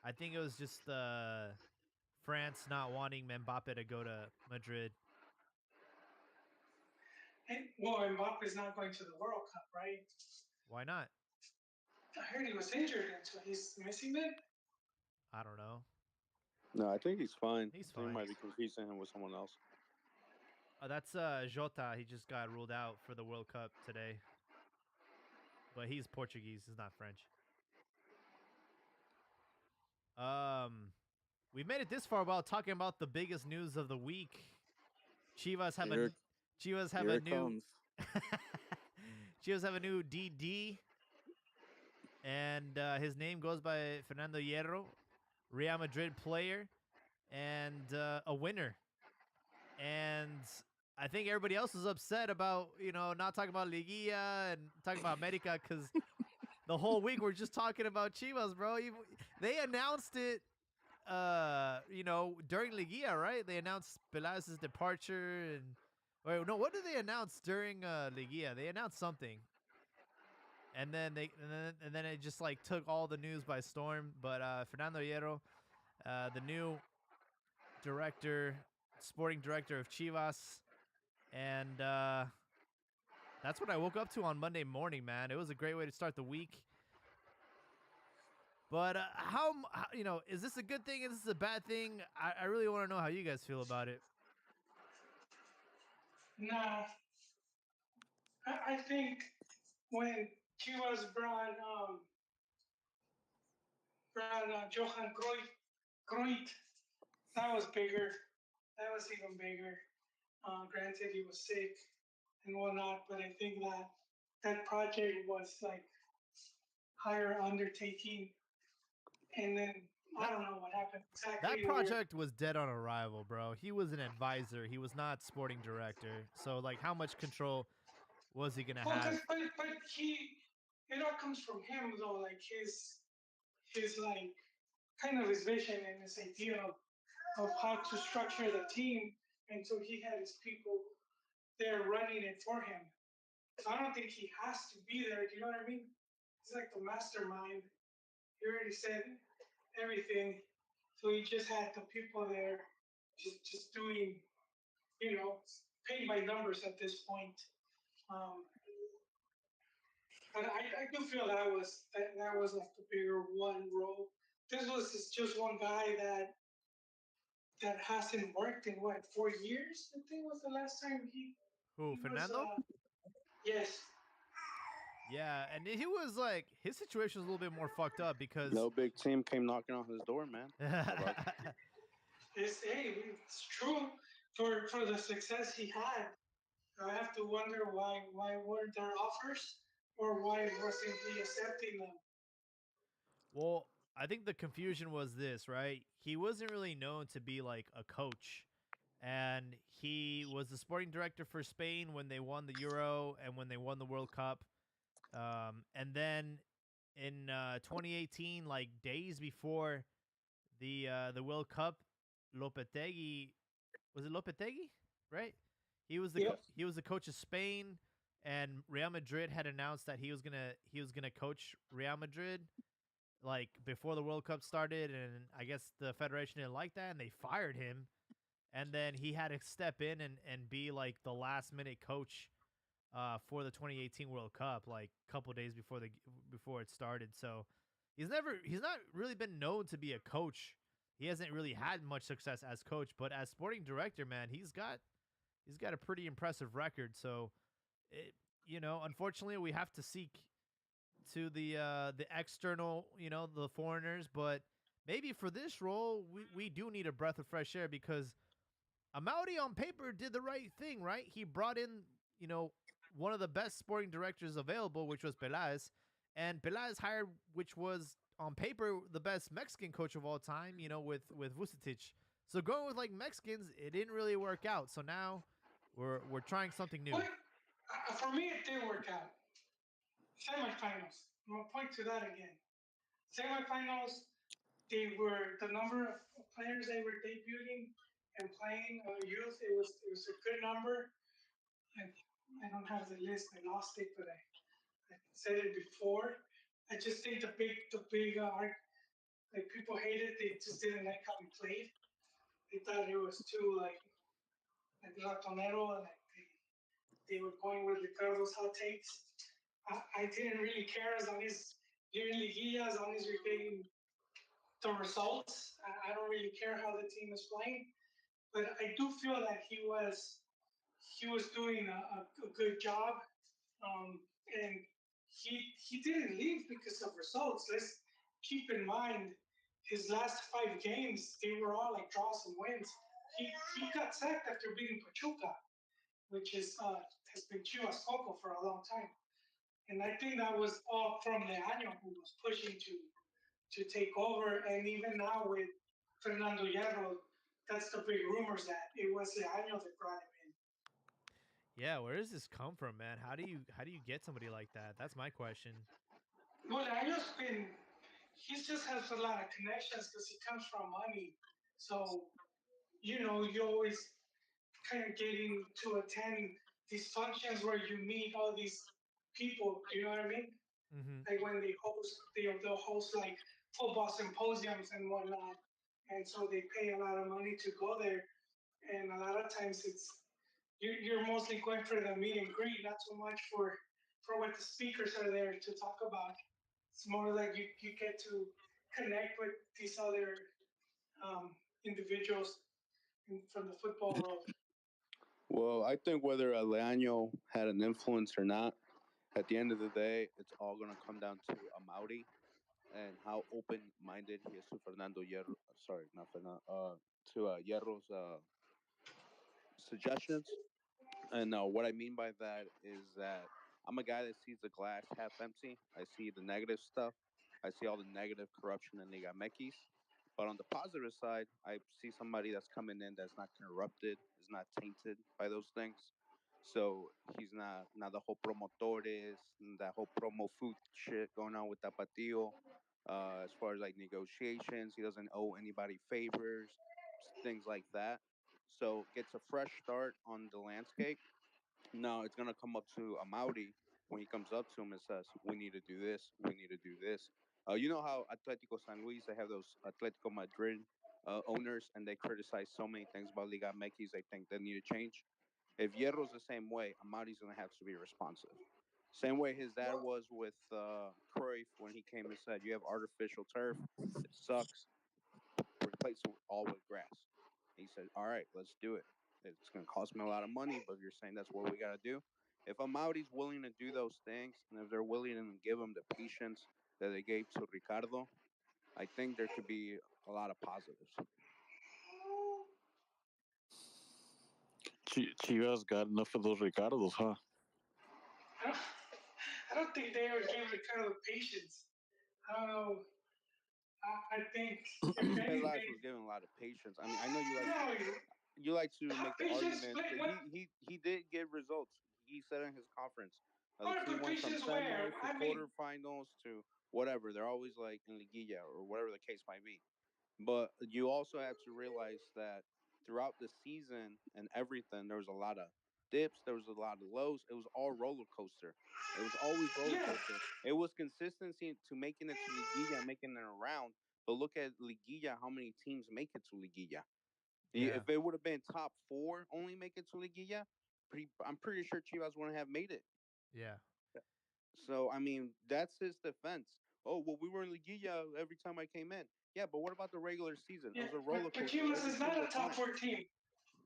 I think it was just France not wanting Mbappe to go to Madrid. And, well, Mbappe's not going to the World Cup, right? Why not? I heard he was injured, and so he's missing it. I don't know. No, I think he's fine. He's I think fine. he might be competing him with someone else. That's Jota. He just got ruled out for the World Cup today. But he's Portuguese. He's not French. We've made it this far about talking about the biggest news of the week. Chivas have Here a it new comes. Chivas have a new DD, and his name goes by Fernando Hierro, Real Madrid player, and a winner. And I think everybody else is upset about, not talking about Liguilla and talking about America, because the whole week we're just talking about Chivas, bro. They announced it, during Liguilla, right? They announced Peláez's departure, and wait, no, what did they announce during Liguilla? They announced something, and then it just like took all the news by storm. But Fernando Hierro, the new sporting director of Chivas, and that's what I woke up to on Monday morning, man. It was a great way to start the week. But is this a good thing? Is this a bad thing? I really want to know how you guys feel about it. Nah, I think when Chivas brought Johan Cruyff, that was bigger. That was even bigger. Granted, he was sick and whatnot, but I think that project was like higher undertaking. And then I don't know what happened exactly. That project was dead on arrival, bro. He was an advisor. He was not sporting director. So, like, how much control was he gonna have? But it all comes from him though. Like his like kind of his vision and his idea of how to structure the team, and so he had his people there running it for him. So I don't think he has to be there. Do you know what I mean? He's like the mastermind. He already said everything, so he just had the people there, just doing, paid by numbers at this point. But I do feel that was like the bigger one role. This was just one guy that hasn't worked in what 4 years. I think was the last time Who, Fernando? Yes. Yeah, and he was like, his situation was a little bit more fucked up because no big team came knocking on his door, man. It's true for the success he had. I have to wonder why weren't there offers, or why wasn't he accepting them? Well, I think the confusion was this, right? He wasn't really known to be like a coach. And he was the sporting director for Spain when they won the Euro and when they won the World Cup. And then in 2018, like days before the World Cup, Lopetegui, was it Lopetegui? Right? He was the coach of Spain, and Real Madrid had announced that he was gonna coach Real Madrid like before the World Cup started, and I guess the federation didn't like that, and they fired him. And then he had to step in and be like the last minute coach for the 2018 World Cup, like a couple days before it started. So he's not really been known to be a coach. He hasn't really had much success as coach, but as sporting director, man, he's got a pretty impressive record. So unfortunately, we have to seek to the external, the foreigners, but maybe for this role, we do need a breath of fresh air, because Amauri on paper did the right thing, right? He brought in, one of the best sporting directors available, which was Peláez, and Peláez hired, which was on paper the best Mexican coach of all time, with Vucetich. So going with like Mexicans, it didn't really work out. So now we're trying something new. For me, it did work out. Semifinals. I'm gonna point to that again. Semifinals, they were the number of players they were debuting and playing youth. It was a good number. I I don't have the list. I lost it, but I said it before. I just think the big like people hated. They just didn't like how he played. They thought it was too like ratonero, like they were going with Ricardo's hot takes. I didn't really care as long as you're in Liguilla, as long as you're getting the results. I don't really care how the team is playing, but I do feel that he was doing a good job, and he didn't leave because of results. Let's keep in mind his last 5 games, they were all like draws and wins. He got sacked after beating Pachuca, which has been Chivas Coco for a long time. And I think that was all from Leaño, who was pushing to take over. And even now with Fernando Hierro, that's the big rumors that it was Leaño that brought him in. Yeah, where does this come from, man? How do you get somebody like that? That's my question. Well, Leaño's been, he just has a lot of connections because he comes from money. So, you always kind of getting to attend these functions where you meet all these people. Do you know what I mean? Mm-hmm. Like when they'll host like football symposiums and whatnot, and so they pay a lot of money to go there. And a lot of times you're mostly going for the meet and greet, not so much for what the speakers are there to talk about. It's more like you get to connect with these other individuals from the football world. Well, I think whether Leaño had an influence or not, at the end of the day, it's all going to come down to Amauri and how open-minded he is to Fernando Hierro. Sorry, not Fernando. To Hierro's suggestions. And what I mean by that is that I'm a guy that sees the glass half empty. I see the negative stuff. I see all the negative corruption in Liga MX. But on the positive side, I see somebody that's coming in that's not corrupted, is not tainted by those things. So he's not the whole promotores, that whole promo food shit going on with Tapatío. As far as like negotiations, he doesn't owe anybody favors, things like that. So gets a fresh start on the landscape. Now it's gonna come up to Amauri when he comes up to him and says, "We need to do this. We need to do this." You know how Atletico San Luis, they have those Atletico Madrid owners, and they criticize so many things about Liga MX. They think they need to change. If Hierro's the same way, Amauri's gonna have to be responsive. Same way his dad Well, was with Cruyff when he came and said, "You have artificial turf. It sucks. Replace it all with grass." He said, "All right, let's do it. It's going to cost me a lot of money, but if you're saying that's what we got to do." If Amaudi's willing to do those things, and if they're willing to give him the patience that they gave to Ricardo, I think there could be a lot of positives. Chivas got enough of those Ricardos, huh? I don't, I don't think they ever gave Ricardo patience. I don't know. I think if Pelas anything, was given a lot of patience. I mean, I know you like no, to make the patience. argument that What? he did give results. He said in his conference, the What? team But went from patience where? semis to I mean, quarterfinals to whatever. They're always like in Liguilla or whatever the case might be. But you also have to realize that throughout the season and everything, there was a lot of dips, there was a lot of lows. It was all roller coaster. It was always roller yeah, coaster. It was consistency to making it to Liguilla, making it around. But look at Liguilla, how many teams make it to Liguilla? Yeah. If it would have been top four, only make it to Liguilla, I'm pretty sure Chivas wouldn't have made it. Yeah. So I mean, that's his defense. Oh well, we were in Liguilla every time I came in. Yeah, but what about the regular season? It yeah. was a But, roller but coaster Chivas every is not single a top time. four team.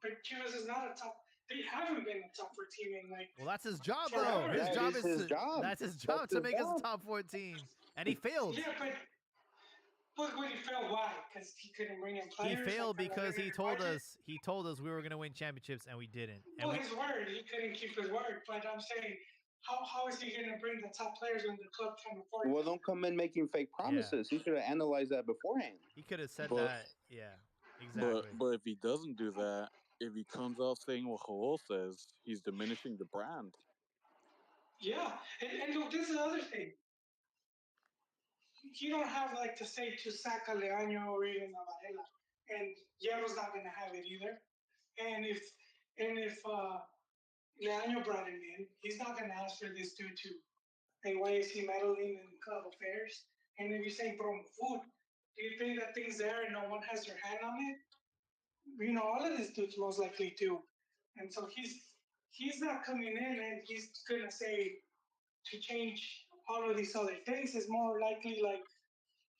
But Chivas is not a top. They haven't been a top four team in like Well, that's his job, though. forever. His That job is is his to. job. That's his That's job to his make us a job. top 14, and he failed. Yeah, but when he fell, why? Because he couldn't bring in He players like failed on a because limited budget. he told us we were gonna win championships, and we didn't. And Well, we his word, he couldn't keep his word. But I'm saying, how is he going to bring the top players when the club can't afford Well, them? don't come in making fake yeah, promises. He should have analyzed that beforehand. he could have said But that. Yeah, but exactly. but if he doesn't do that, if he comes out saying what Joel says, he's diminishing the brand. Yeah, and look, this is the other thing. he don't have like to say to saca Leaño or even a Varela, and Hierro's not gonna have it either. And if Leaño brought him in, he's not gonna ask for this dude to, hey, why is he meddling in club affairs? And if you're saying from food, do you think that thing's there and no one has their hand on it? All of these dudes most likely do. And so he's not coming in and he's gonna say to change all of these other things. Is more likely like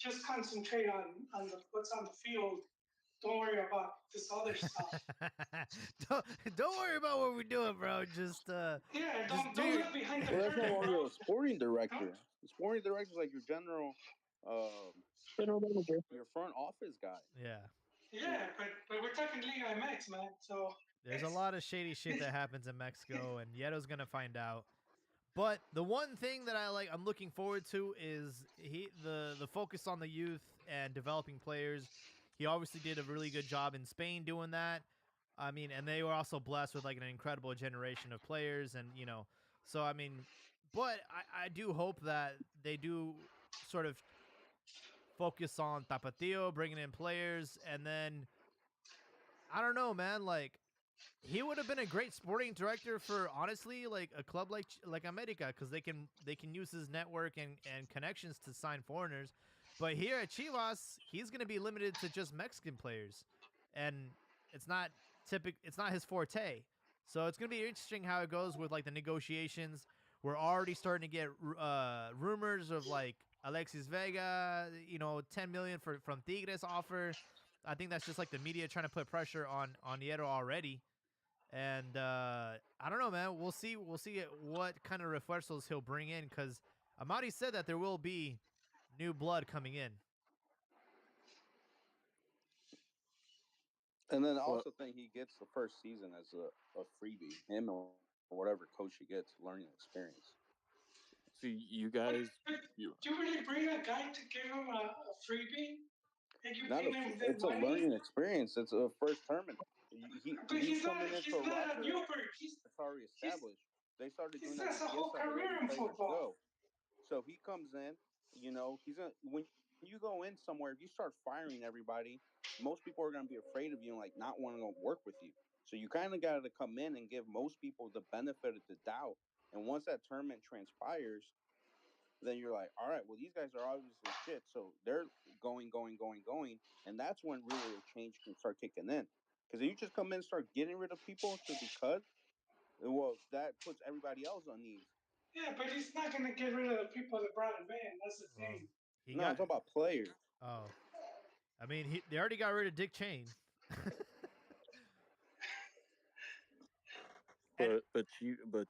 just concentrate on what's on the field. Don't worry about this other stuff. don't don't worry about what we're doing, bro. Yeah, Just do don't your look behind the Well, that's no curtain, longer bro. a sporting Don't, director. The sporting director is like your general, General manager. your front office guy. yeah. yeah, but we're talking Liga MX, man. So There's a it's lot of shady shit it's that happens in Mexico, and Yeto's gonna find out. But the one thing that I'm looking forward to is the focus on the youth and developing players. He obviously did a really good job in Spain doing that. I mean, and they were also blessed with like an incredible generation of players, and so I mean, but I do hope that they do sort of focus on Tapatio, bringing in players, and then I don't know, man, like he would have been a great sporting director for honestly like a club like America because they can use his network and connections to sign foreigners. But here at Chivas, he's going to be limited to just Mexican players, and it's not it's not his forte. So it's going to be interesting how it goes with like the negotiations. We're already starting to get rumors of like Alexis Vega, 10 million from Tigres offer. I think that's just like the media trying to put pressure on Hierro already. And I don't know, man. We'll see. We'll see what kind of refuerzos he'll bring in because Amadi said that there will be new blood coming in. And then I Well, also think he gets the first season as a freebie, him or whatever coach he gets, learning experience. see, you but, guys, but you do you really bring a guy to give him a freebie? And you Not pay a, him the it's a money? learning experience. It's a first tournament. But He's he's not coming into he's a not a roster Newberg. that's already He's established. They started he doing that has with a whole Chiesa, where they career let in players football. go. So he comes in, he's gonna when you go in somewhere, if you start firing everybody, most people are gonna be afraid of you and like not wanting to work with you. So you kind of got to come in and give most people the benefit of the doubt. And once that tournament transpires, then you're like, all right, well, these guys are obviously shit. So they're going. And that's when really the change can start kicking in. Because if you just come in and start getting rid of people just because, well, that puts everybody else on ease. Yeah, but he's not gonna get rid of the people that brought him in. That's the Well, thing. he No, I'm got. talking about players. Oh, I mean, they already got rid of Dick Chain. and but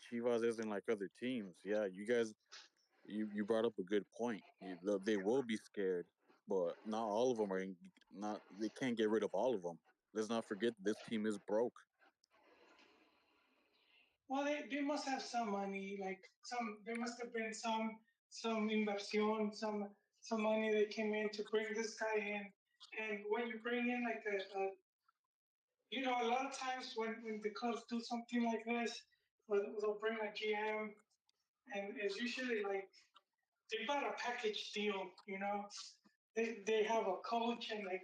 Chivas isn't like other teams. Yeah, you guys, you brought up a good point. They will be scared, but not all of them are. Not they can't get rid of all of them. Let's not forget this team is broke. Well, they must have some money. Like there must have been some inversión, some money that came in to bring this guy in. And when you bring in like a lot of times when the clubs do something like this, they'll bring a GM, and it's usually like they bought a package deal. They have a coach and like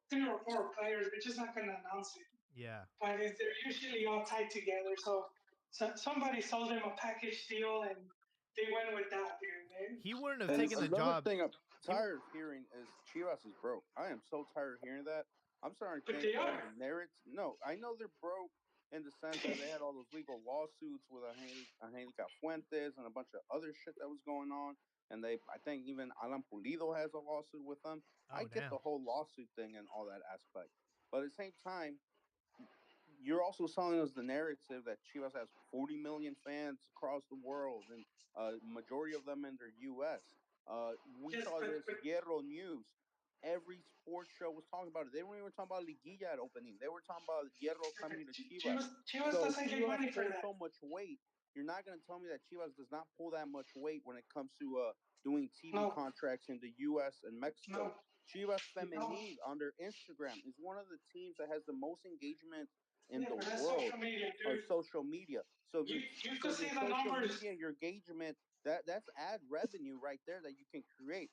3 or 4 players. They're just not gonna announce it, yeah, but they're usually all tied together. So somebody sold them a package deal, and they went with that, dude. he wouldn't have And taken the another job. thing I'm He tired of hearing is Chivas is broke. I am so tired of hearing that. I'm starting to But think they that are. the narrative. No, I know they're broke in the sense that they had all those legal lawsuits with Angelica Fuentes and a bunch of other shit that was going on. And I think even Alan Pulido has a lawsuit with them. I oh get damn. the whole lawsuit thing and all that aspect. But at the same time, you're also selling us the narrative that Chivas has 40 million fans across the world, and majority of them in the U.S. We Yes, saw this but Hierro news. Every sports show was talking about it. They weren't even talking about Liguilla at opening. They were talking about Hierro coming to Chivas. Chivas So doesn't get Chivas money for pulls that. so much weight. You're not going to tell me that Chivas does not pull that much weight when it comes to doing TV No, contracts in the U.S. and Mexico. no, Chivas no. Femenil on their Instagram is one of the teams that has the most engagement in Yeah, the but that's world social media, of dude. social media. So You you could your see the social numbers. media, your engagement, that's ad revenue right there that you can create.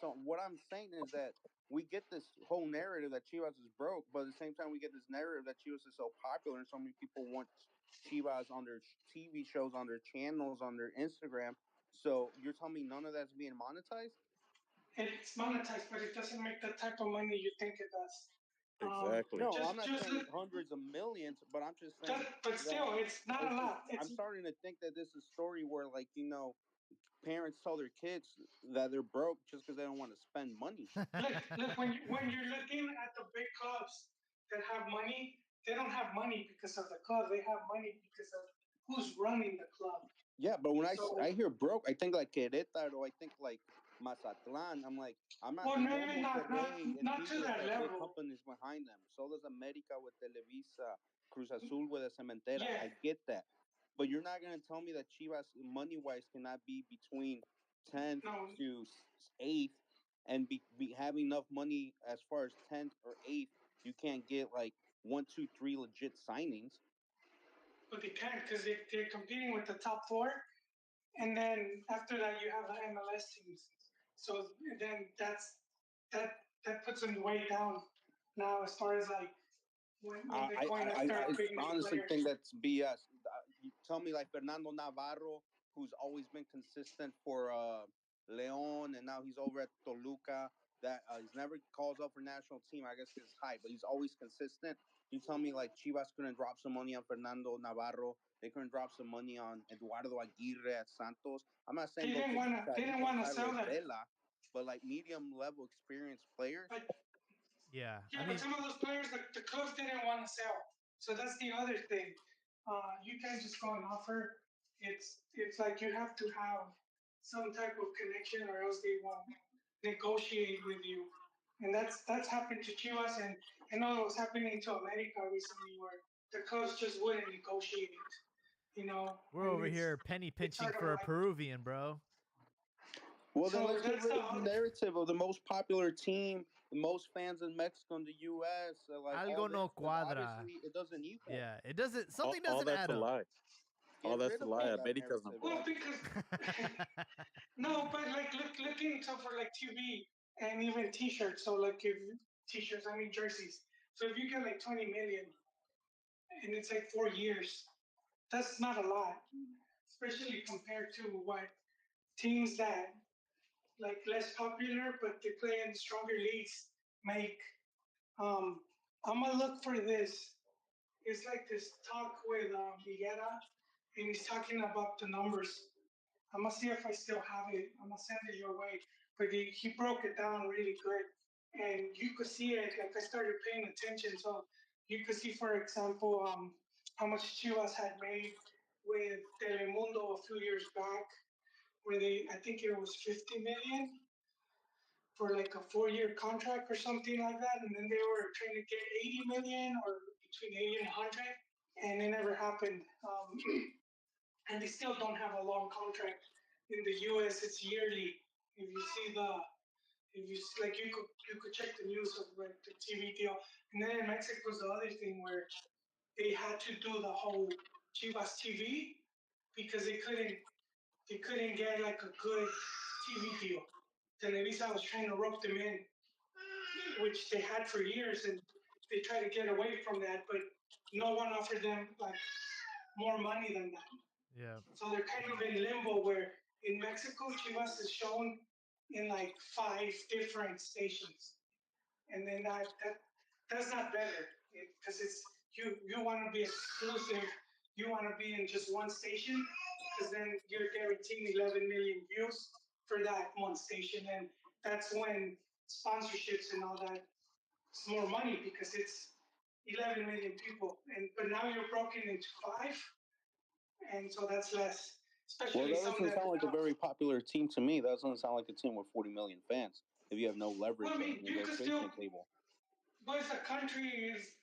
So what I'm saying is that we get this whole narrative that Chivas is broke, but at the same time we get this narrative that Chivas is so popular and so many people want Chivas on their TV shows, on their channels, on their Instagram. So you're telling me none of that's being monetized? It's monetized, but it doesn't make the type of money you think it does. Exactly. No, I'm not Just saying hundreds of millions, but I'm just saying but that still, it's not a lot. I'm starting to think that this is a story where, like, parents tell their kids that they're broke just because they don't want to spend money. Look when you're looking at the big clubs that have money, they don't have money because of the club. They have money because of who's running the club. Yeah, but when So, I hear broke, I think like Querétaro, I think like Mazatlan. I'm like, well, I know maybe Monterrey and not to Tigres that have big level. companies behind them. So does America with Televisa, Cruz Azul with the Cementera. Yeah, I get that. But you're not going to tell me that Chivas, money wise, cannot be between 10th no, to 8th and be having enough money as far as 10th or 8th. You can't get like one, two, three legit signings. but they can't because they're competing with the top four, and then after that you have the MLS teams. So then that that puts them way down now as far as like when they're going after a I big name honestly player. think that's BS. You tell me like Fernando Navarro, who's always been consistent for Leon, and now he's over at Toluca. That he's never calls up for national team. I guess his height, but he's always consistent. You tell me like Chivas couldn't drop some money on Fernando Navarro. They couldn't drop some money on Eduardo Aguirre at Santos. I'm not saying go get They didn't Chicharito, want to sell Carlos them, Vela, but like medium level experienced players. but Yeah, yeah, I but mean, some of those players the clubs didn't want to sell. So that's the other thing. You can't just go and offer. It's like you have to have some type of connection, or else they won't negotiate with you. And that's happened to Chivas, and I know it was happening to America recently, where the clubs just wouldn't negotiate. we're And over here penny it's pinching sort of for a like Peruvian, bro. Well, then so let's get that's rid the of the narrative of the most popular team, the most fans in Mexico and the U.S. Like all Algo this, no because cuadra. obviously it doesn't equal. Yeah, it doesn't. Something All doesn't that's add a up. lie. All Get that's rid a of lie. all that America's number narrative. well one. because no, but like looking so for like TV and even T-shirts. So like if T-shirts, I mean jerseys. So if you get like 20 million and it's like 4 years, that's not a lot, especially compared to what teams that like less popular but they play in stronger leagues make. Um, I'm gonna look for this. It's like this talk with Viguera, and he's talking about the numbers. I'm gonna see if I still have it. I'm gonna send it your way. But he broke it down really good, and you could see it. Like I started paying attention, so you could see, for example, how much Chivas had made with Telemundo a few years back, where I think it was 50 million for like a 4 year contract or something like that, and then they were trying to get 80 million or between 80 and 100, and it never happened. And they still don't have a long contract. In the U.S., it's yearly. If you see the, if you see, like you could check the news of like the TV deal, and then in Mexico is the other thing where they had to do the whole Chivas TV because they couldn't get like a good TV deal. Televisa was trying to rope them in, which they had for years, and they tried to get away from that, but no one offered them like more money than that. Yeah. So they're kind of in limbo where in Mexico, Chivas is shown in like 5 different stations, and then that's not better because it's you want to be exclusive. You want to be in just one station because then you're guaranteeing 11 million views for that one station, and that's when sponsorships and all that. It's more money because it's 11 million people, and but now you're broken into five, and so that's less, Well, especially that some doesn't that sound like a have. very popular team to me. That doesn't sound like a team with 40 million fans if you have no Well, I leverage at mean, the you could still, negotiation table. but it's a country,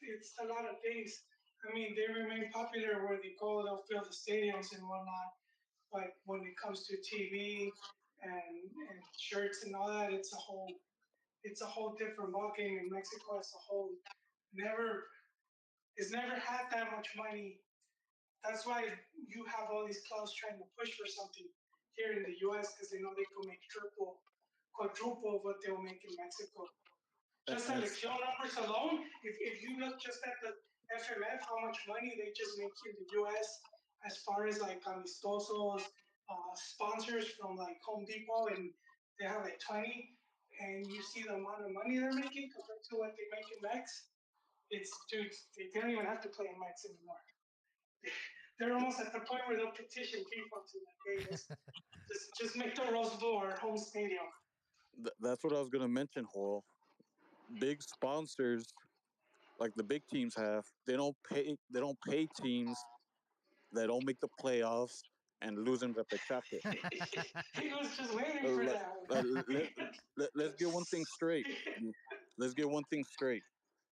it's a lot of things. I mean, they remain popular where they go, they'll fill the stadiums and whatnot. But when it comes to TV and shirts and all that, it's a whole different ballgame. In Mexico as a whole, never it's never had that much money. That's why you have all these clubs trying to push for something here in the U.S. because they know they can make triple. quadruple of what they'll make in Mexico. Just And selección numbers alone, if you look just at the FMF, how much money they just make in the US as far as like amistosos, sponsors from like Home Depot, and they have like 20, and you see the amount of money they're making compared to what they make in Mex, it's, dude, they don't even have to play in Mex anymore. They're almost at the point where they'll petition FIFA to like, hey, just make the Rose Bowl our home stadium. that's what I was gonna mention, Hall. Big sponsors like the big teams have, they don't pay teams that don't make the playoffs and losing repechaje. He was just waiting Uh, for let, that let, one. let's get one thing straight. Let's get one thing straight.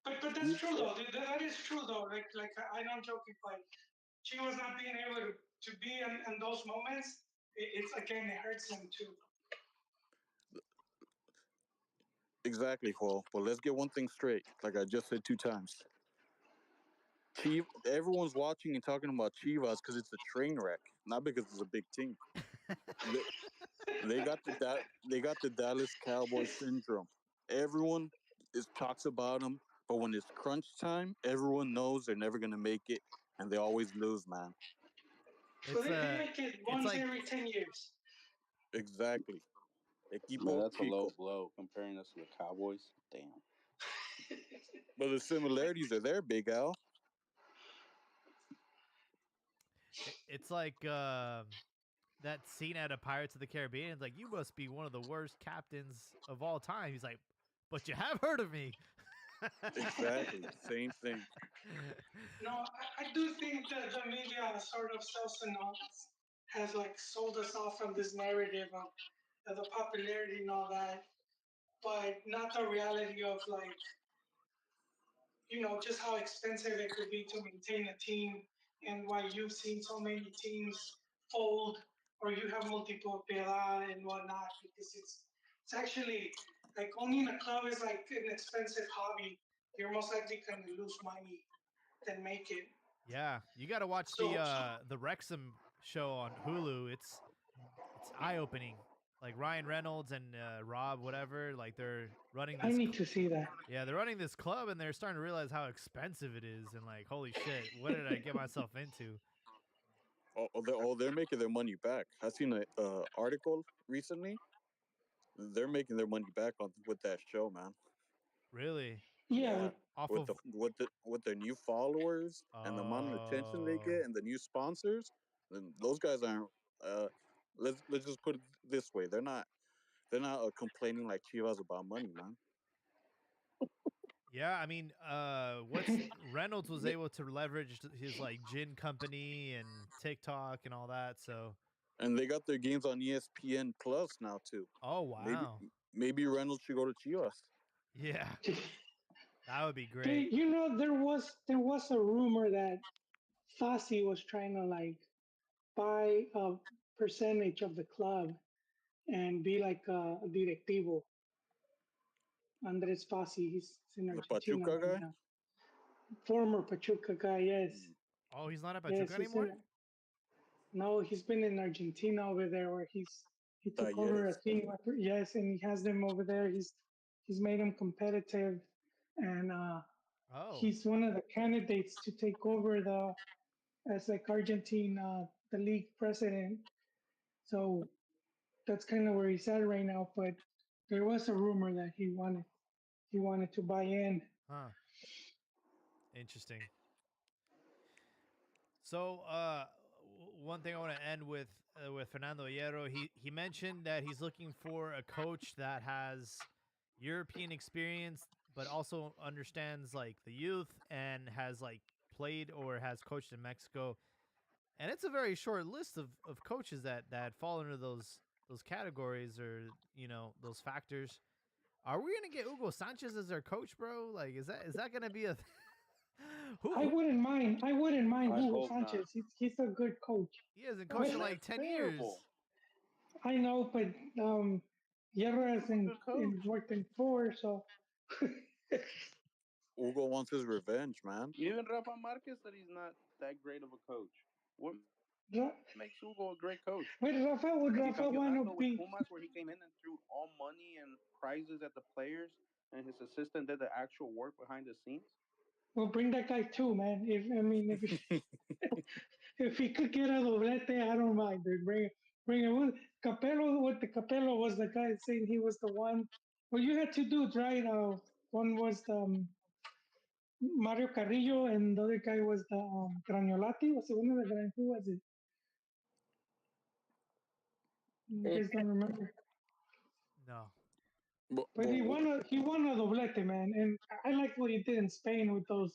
But that's You, true though. That is true though. Like I know I'm joking, but she was not being able to be in those moments. It's again it hurts him too. exactly, Paul. But let's get one thing straight. Like I just said 2 times. Everyone's watching and talking about Chivas because it's a train wreck, not because it's a big team. They, they got the Dallas Cowboys syndrome. Everyone talks about them, but when it's crunch time, everyone knows they're never gonna make it, and they always lose, man. But it's they a make it it's once like every 10 years. Exactly. Man, Equipo that's a low Chico. blow comparing us to the Cowboys. Damn. But the similarities are there, Big Al. it's like that scene out of Pirates of the Caribbean. It's like, you must be one of the worst captains of all time. He's like, but you have heard of me. Exactly. Same thing. No, I do think that the media sort of has like sold us off from this narrative of the popularity and all that, but not the reality of like just how expensive it could be to maintain a team and why you've seen so many teams fold or you have multiple piedad and whatnot because it's actually like owning a club is like an expensive hobby. You're most likely going to lose money than make it. Yeah, you got to watch So the Wrexham show on Hulu. It's eye opening. Like Ryan Reynolds and Rob, whatever. Like they're running I this. need to see that. Yeah, they're running this club, and they're starting to realize how expensive it is, and like, holy shit, what did I get myself into? They're making their money back. I seen an article recently. They're making their money back on with that show, man. Really? Yeah, Yeah, Off with of with their new followers and the amount of attention they oh get and the new sponsors, then those guys aren't. Uh, let's just put it this way: they're not complaining like Chivas about money, man. yeah, I mean, what's Reynolds was able to leverage his like gin company and TikTok and all that. So, And they got their games on ESPN Plus now too. oh Maybe wow, maybe Reynolds should go to Chivas. yeah, that would be they, great. there was a rumor that Fassi was trying to like buy a percentage of the club and be like a directivo. Andres Fassi, he's in The Argentina Pachuca right guy. now. Former Pachuca guy, yes. Mm. Oh, he's not at Yes, Pachuca he's anymore. in. No, he's been in Argentina over there, where he took over a Talleres. team. Yes, and he has them over there. He's made them competitive, and Oh, he's one of the candidates to take over the as like Argentine the league president. So that's kind of where he's at right now. But there was a rumor that he wanted to buy in. huh. Interesting. So, one thing I want to end with Fernando Hierro. He mentioned that he's looking for a coach that has European experience, but also understands like the youth and has like played or has coached in Mexico. And it's a very short list of coaches that fall into those categories or those factors. Are we gonna get Hugo Sanchez as our coach, bro? Like, is that gonna be a I who wouldn't mind. I wouldn't mind I Hugo hope not. Sanchez. He's a good coach. he hasn't No, coached But in that's like 10 years? terrible. I know, but Hierro Hugo's a hasn't good coach. worked in four, so Hugo wants his revenge, man. Even Rafa Marquez said he's not that great of a coach. What Makes Hugo a great coach. Would Like the Rafael want to campeonato with be? Pumas, where he came in and threw all money and prizes at the players, and his assistant did the actual work behind the scenes. Well, bring that guy too, man. If he could get a doblete, I don't mind. Dude. Bring it. Capello, what the Capello was the guy saying he was the one. Well, you had two dudes, right? One was Mario Carrillo, and the other guy was the Graniolati. Was it one of the Who was it? You Eh, guys don't remember? No. But he won a doblete, man. And I liked what he did in Spain with those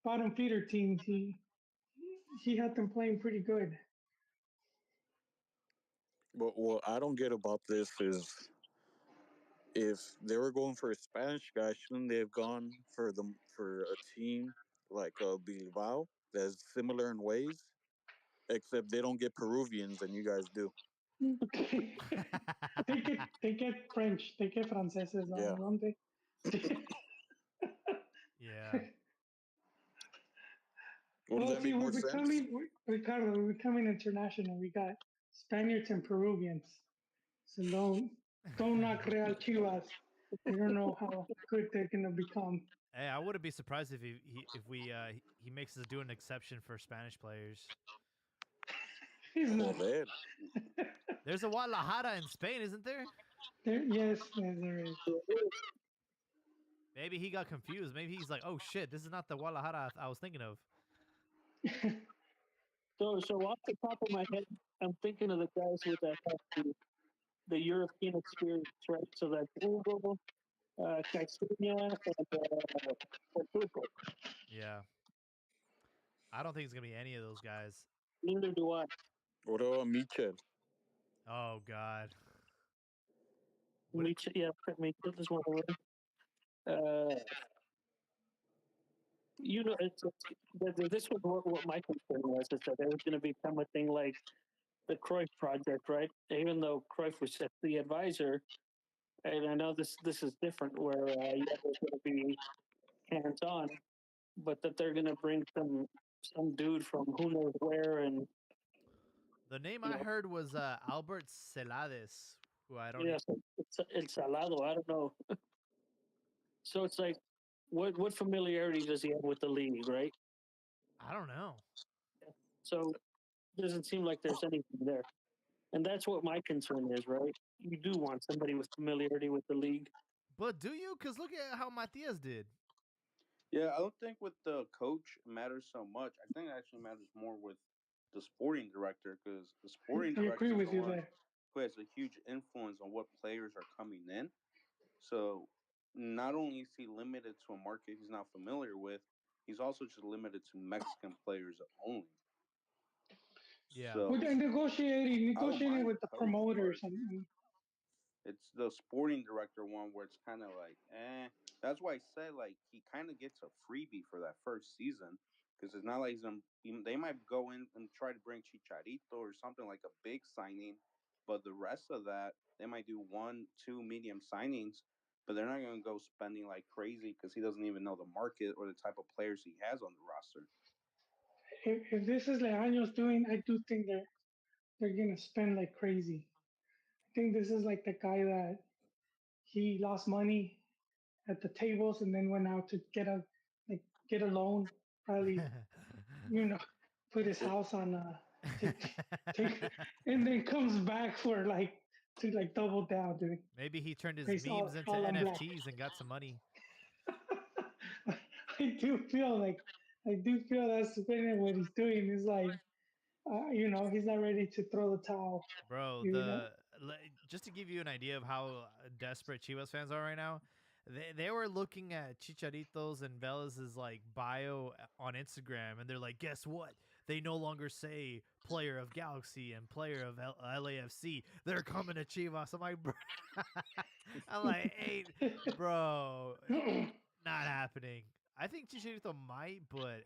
bottom feeder teams. He had them playing pretty good. But what I don't get about this is if they were going for a Spanish guy, shouldn't they have gone for a team like Bilbao that's similar in ways? Except they don't get Peruvians and you guys do. They get French, they get franceses, Yeah. don't they? Yeah. Wouldn't Well, that see, make more sense? Ricardo, we're becoming international. We got Spaniards and Peruvians. So don't knock Real Chivas. You don't know how good they're gonna become. Hey, I wouldn't be surprised if he makes us do an exception for Spanish players. He's not. Joder. There's a Guadalajara in Spain, isn't there? Yes, there is. Maybe he got confused. Maybe he's like, "Oh shit, this is not the Guadalajara I was thinking of." so off the top of my head, I'm thinking of the guys with the European experience, right? So that's Hugo, Caicedo, and Portugal. Yeah. I don't think it's gonna be any of those guys. Neither do I. What about Michel? Oh god. Yeah, Mitchell is one of them. Uh, this was what my concern was, is that there was going to become a thing like the Cruyff project, right? Even though Cruyff was just the advisor, and I know this is different, where yeah, they're going to be hands on, but that they're going to bring some dude from who knows where, and The name you I know, heard was Albert Celades, who I don't. yeah, so it's Salado. I don't know. So it's like, what familiarity does he have with the league, right? I don't know. So it doesn't seem like there's anything there. And that's what my concern is, right? You do want somebody with familiarity with the league. But do you? Because look at how Matias did. Yeah, I don't think with the coach matters so much. I think it actually matters more with the sporting director, because the sporting I agree director is with the you one there. who has a huge influence on what players are coming in. So not only is he limited to a market he's not familiar with, he's also just limited to Mexican players only. Yeah. But So then negotiating, I don't negotiating mind with the the coach, promoters, but and it's the sporting director one where it's kind of like, eh. That's why I said like he kind of gets a freebie for that first season, because it's not like they might go in and try to bring Chicharito or something like a big signing, but the rest of that they might do 1, 2 medium signings, but they're not going to go spending like crazy because he doesn't even know the market or the type of players he has on the roster. if this is Leaño's doing, I do think they're gonna spend like crazy. I think this is like the guy that he lost money at the tables and then went out to like get a loan, probably you know, put his house on take take, and then comes back for like to like double down, dude. Maybe he turned his Place memes into all on black. NFTs and got some money. I do feel like that's what he's doing. Is like, he's not ready to throw the towel. Bro, You know, just to give you an idea of how desperate Chivas fans are right now, they were looking at Chicharito's and Velez's like bio on Instagram, and they're like, guess what? They no longer say player of Galaxy and player of LAFC. They're coming to Chivas. I'm like, bro. I'm like, hey, bro, not happening. I think Chicharito might, but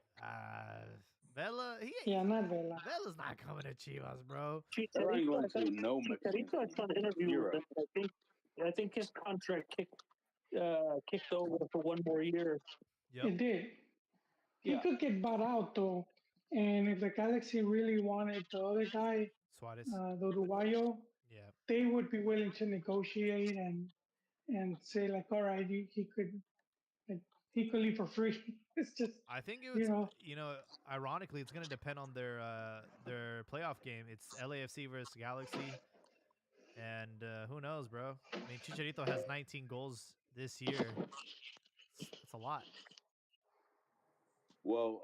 Vela, yeah, not Vela. Vela's not coming to Chivas, bro. They're not Chicharito, going to no Mexican Chicharito, I team. saw an interview with Zero. him. I think his contract kicked over for one more year. Yep. It did. He Yeah. could get bought out though. And if the Galaxy really wanted the other guy, Suarez. the Uruguayo, Yeah. they would be willing to negotiate and say like, all right, he could like he could leave for free. It's just I think you it's know, ironically it's going to depend on their playoff game. It's LAFC versus Galaxy, and who knows, bro? I mean, Chicharito has 19 goals this year. That's a lot. Well,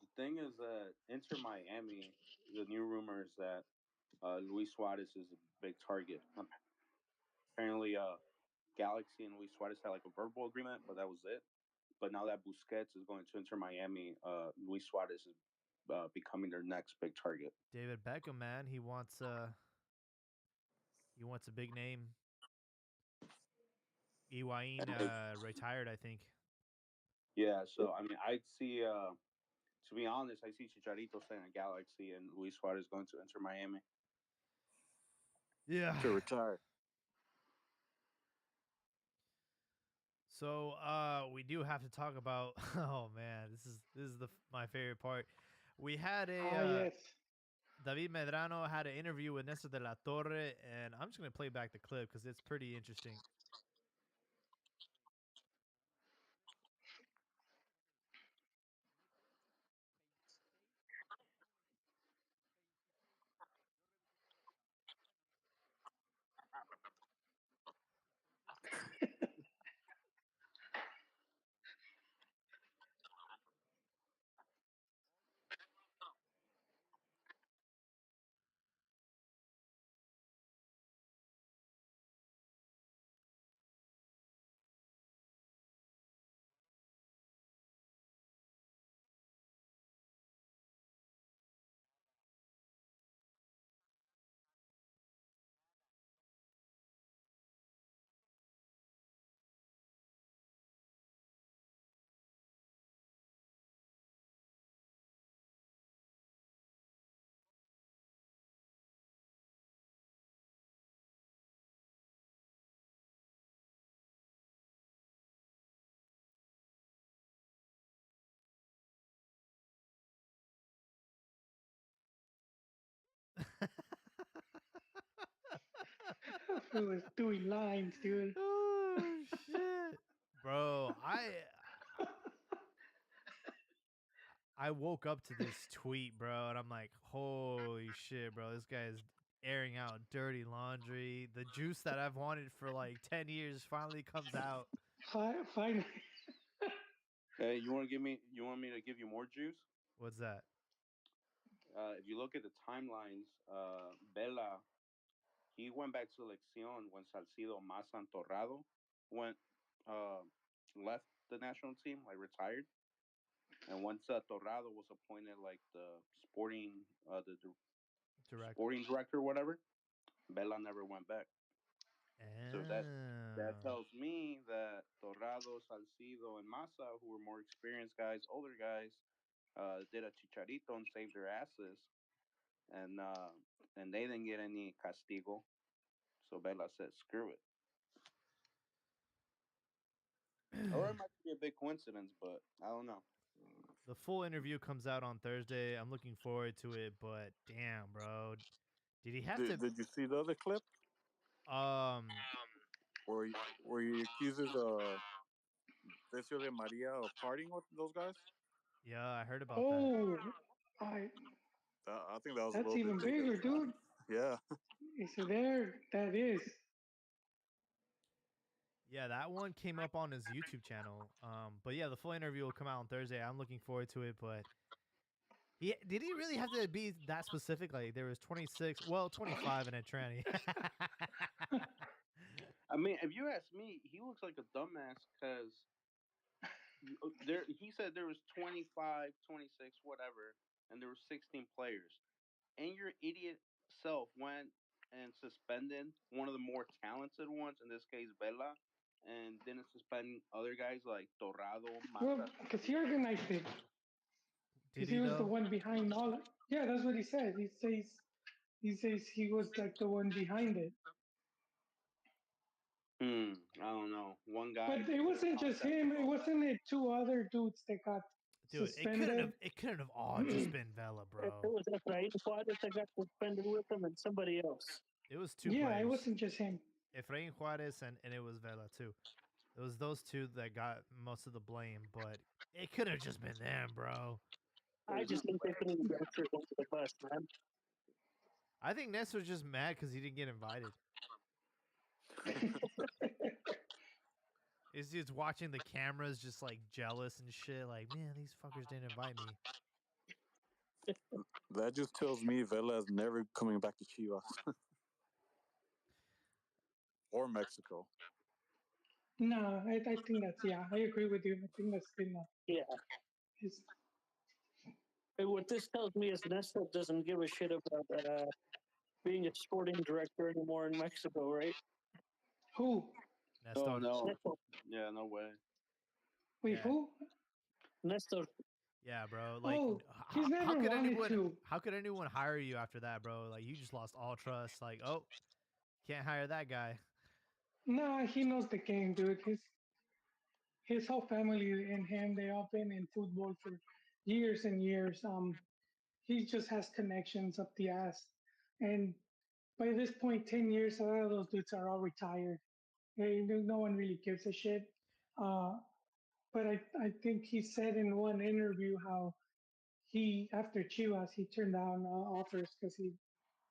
the thing is that Inter Miami, the new rumor is that Luis Suarez is a big target. Apparently, Galaxy and Luis Suarez had like a verbal agreement, but that was it. But now that Busquets is going to Inter Miami, Luis Suarez is becoming their next big target. David Beckham, man, he wants a big name. Higuain And it, retired, I think. Yeah, so I mean, I'd see. To be honest, I see Chicharito staying at Galaxy and Luis Suarez going to Inter Miami. Yeah. to retire. So we do have to talk about. Oh man, this is my favorite part. We had a yes. David Medrano had an interview with Nestor de la Torre, and I'm just gonna play back the clip because it's pretty interesting. Who was doing lines, dude? Oh shit, bro! I woke up to this tweet, bro, and I'm like, holy shit, bro! This guy is airing out dirty laundry. The juice that I've wanted for like 10 years finally comes out. Finally, Hey, you want to give me? You want me to give you more juice? What's that? If you look at the timelines, Vela he went back to Leccion when Salcido Massa and Torrado went uh, left the national team, like retired. And once Torrado was appointed like the Direct. sporting director or whatever, Vela never went back. So that Oh. tells me that Torrado, Salcido, and Massa, who were more experienced guys, older guys, did a chicharito and saved their asses, and uh, and they didn't get any castigo. So Vela said, "Screw it." Or it might be a big coincidence, but I don't know. The full interview comes out on Thursday. I'm looking forward to it, but damn, bro. Did he have to Did you see the other clip um where he accuses Decio de Maria of partying with those guys? yeah, I heard about that. oh, I I think that was a that's little bit even too bigger, big. dude. Yeah. So there, that is. Yeah, that one came up on his YouTube channel. But yeah, the full interview will come out on Thursday. I'm looking forward to it, but did he really have to be that specific? Like there was 26, well, 25 in a tranny. I mean, if you ask me, he looks like a dumbass because there. He said there was 25, 26, whatever, and there were 16 players, and your idiot self went and suspended one of the more talented ones, in this case Vela, and didn't suspend other guys like Torrado, Well, Mata. because he organized it. Did Because he he was the though? one behind all. Yeah, that's what he said. He says he was like the one behind it. I don't know. One But guy it made a wasn't just contact him. with It all that. wasn't it two other dudes that got Dude, suspended. it couldn't have all just been Vela, It bro. was Efrain Juarez that got suspended with him and somebody else. It was two Yeah, it players. wasn't just him. Efrain Juarez and it was Vela too. It was those two that got most of the blame, but it could have just been them, bro. I just think they threw the Nestor under the bus, man. I think Nestor's just mad because he didn't get invited. He's just watching the cameras, just like jealous and shit. Like, man, these fuckers didn't invite me. That just tells me Vela is never coming back to Chivas or Mexico. No, I think that's, yeah, I agree with you. I think that's been Yeah. his. And what this tells me is Nestor doesn't give a shit about being a sporting director anymore in Mexico, right? Who? Oh Nestor. no, Nestor. yeah, no way. Wait, Yeah. who? Nestor. Yeah, bro. Like, Oh, he's never wanted to. how could anyone hire you after that, bro? Like, you just lost all trust. Like, oh, can't hire that guy. Nah, he knows the game, dude. His whole family and him, they all been in football for years and years. He just has connections up the ass, and by this point, 10 years, a lot of those dudes are all retired. No one really gives a shit. Uh, but I think he said in one interview how he after Chivas he turned down offers because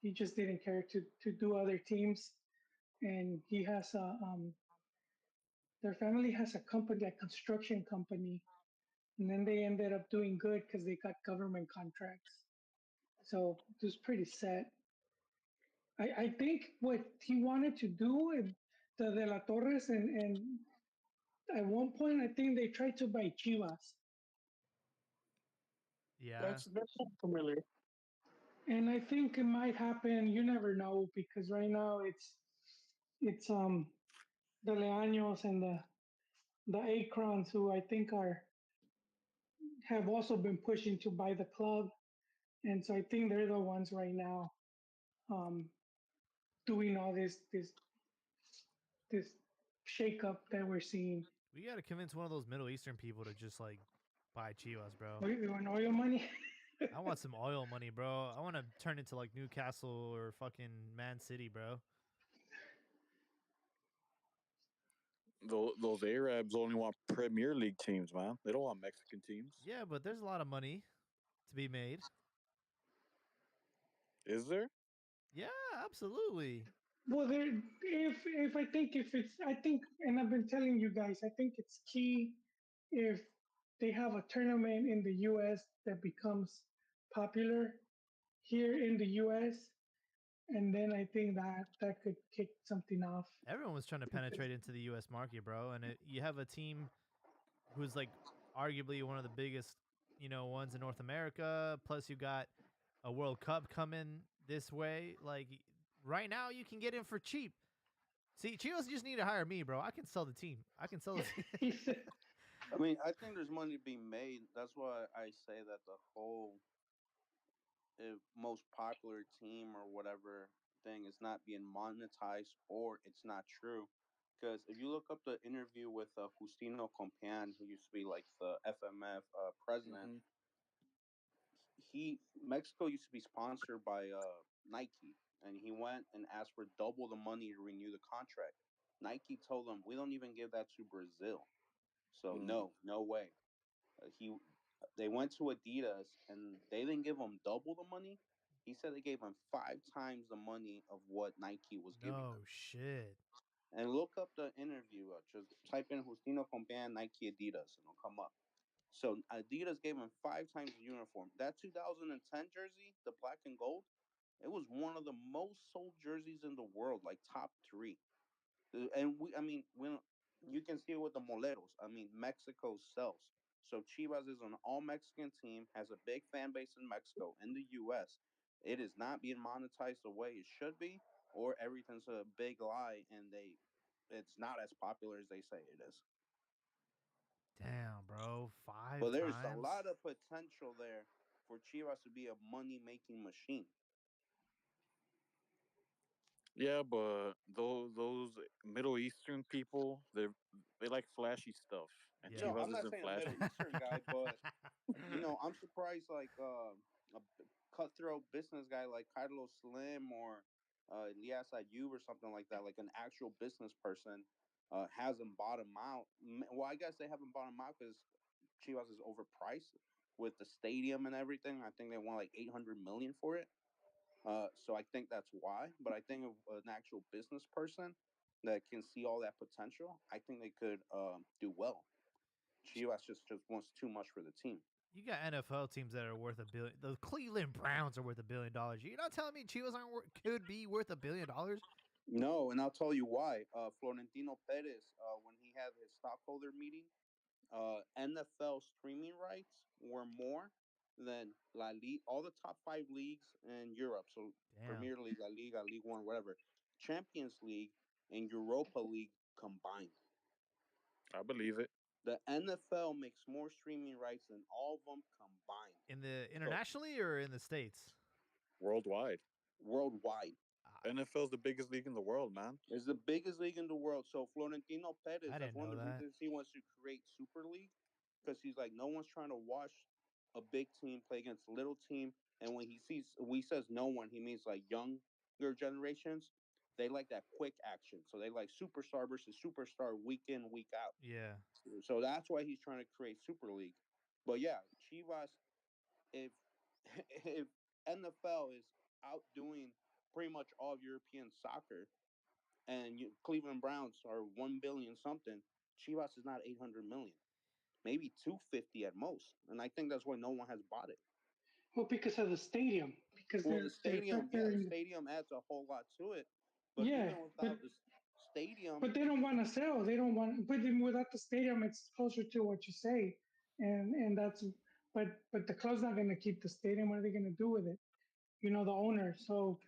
he just didn't care to do other teams, and he has a their family has a company, a construction company, and then they ended up doing good because they got government contracts. So it was pretty sad. I think what he wanted to do, the De La Torres, and at one point I think they tried to buy Chivas, Yeah. That's not familiar. and I think it might happen. You never know because right now it's the Leaños and the Acrons who I think are have also been pushing to buy the club, and so I think they're the ones right now um, doing all this shakeup that we're seeing. We got to convince one of those Middle Eastern people to just, like, buy Chivas, bro. You want oil money? I want some oil money, bro. I want to turn into, like, Newcastle or fucking Man City, bro. Those Arabs only want Premier League teams, man. They don't want Mexican teams. Yeah, but there's a lot of money to be made. Is there? Yeah, absolutely. Well, there. If I think if it's I think, and I've been telling you guys, I think it's key if they have a tournament in the U.S. that becomes popular here in the U.S. And then I think that could kick something off. Everyone was trying to Because penetrate into the U.S. market, bro. And you have a team who's, like, arguably one of the biggest, ones in North America. Plus, you got a World Cup coming this way. Like, right now, you can get in for cheap. See, Chivas just need to hire me, bro. I can sell the team. I can sell the team. he said, I mean, I think there's money to be made. That's why I say that the whole most popular team or whatever thing is not being monetized or it's not true. Because if you look up the interview with Justino Compan, who used to be like the FMF president, Mm-hmm. he Mexico used to be sponsored by Nike, and he went and asked for double the money to renew the contract. Nike told him, "We don't even give that to Brazil, so Mm. no way." He They went to Adidas and they didn't give him double the money. He said they gave him 5 times the money of what Nike was giving No them. shit. And look up the interview. Just type in Justino Compan Nike Adidas and it'll come up. So Adidas gave him 5 times the uniform. That 2010 jersey, the black and gold, it was one of the most sold jerseys in the world, like top three. And I mean, when you can see it with the Moleros. I mean, Mexico sells. So Chivas is an all Mexican team, has a big fan base in Mexico, in the U.S. It is not being monetized the way it should be, or everything's a big lie, and it's not as popular as they say it is. Damn, bro. Five But there's a times. lot of potential there for Chivas to be a money making machine. Yeah, but those Middle Eastern people, they like flashy stuff, and Yeah. No, Chivas I'm not isn't saying a Middle flashy. Eastern guy, but I'm surprised like cutthroat business guy like Carlos Slim or Elias Ayub or something like that, like an actual business person, hasn't bought him out. Well, I guess they haven't bought him out because Chivas is overpriced with the stadium and everything. I think they want like 800 million for it. So I think that's why. But I think of an actual business person that can see all that potential, I think they could do well. Chivas just wants too much for the team. You got NFL teams that are worth a billion. The Cleveland Browns are worth $1 billion. You're not telling me Chivas aren't could be worth $1 billion? No, and I'll tell you why. Florentino Perez, when he had his stockholder meeting, NFL streaming rights were more than La Liga, all the top five leagues in Europe. So Damn. Premier League, La Liga, League One, whatever, Champions League, and Europa League combined. I believe it. The NFL makes more streaming rights than all of them combined. In the So internationally or in the states? Worldwide, worldwide. Ah, NFL's the biggest league in the world, man. It's the biggest league in the world. So Florentino I Perez, that's didn't one know of the that. reasons he wants to create Super League, because he's like, no one's trying to watch a big team play against a little team. And when he says no one, he means like younger generations. They like that quick action. So they like superstar versus superstar week in, week out. Yeah. So that's why he's trying to create Super League. But yeah, Chivas, if if NFL is outdoing pretty much all of European soccer, and Cleveland Browns are 1 billion something, Chivas is not 800 million, maybe 250 at most, and I think that's why no one has bought it. Well, because of the stadium, because Well, the they're stadium, yeah, the factoring. stadium adds a whole lot to it, but Yeah, even but without the stadium, but they don't want to sell. They don't want. But then without the stadium, it's closer to what you say, and that's. But the club's not going to keep the stadium. What are they going to do with it? The owner. So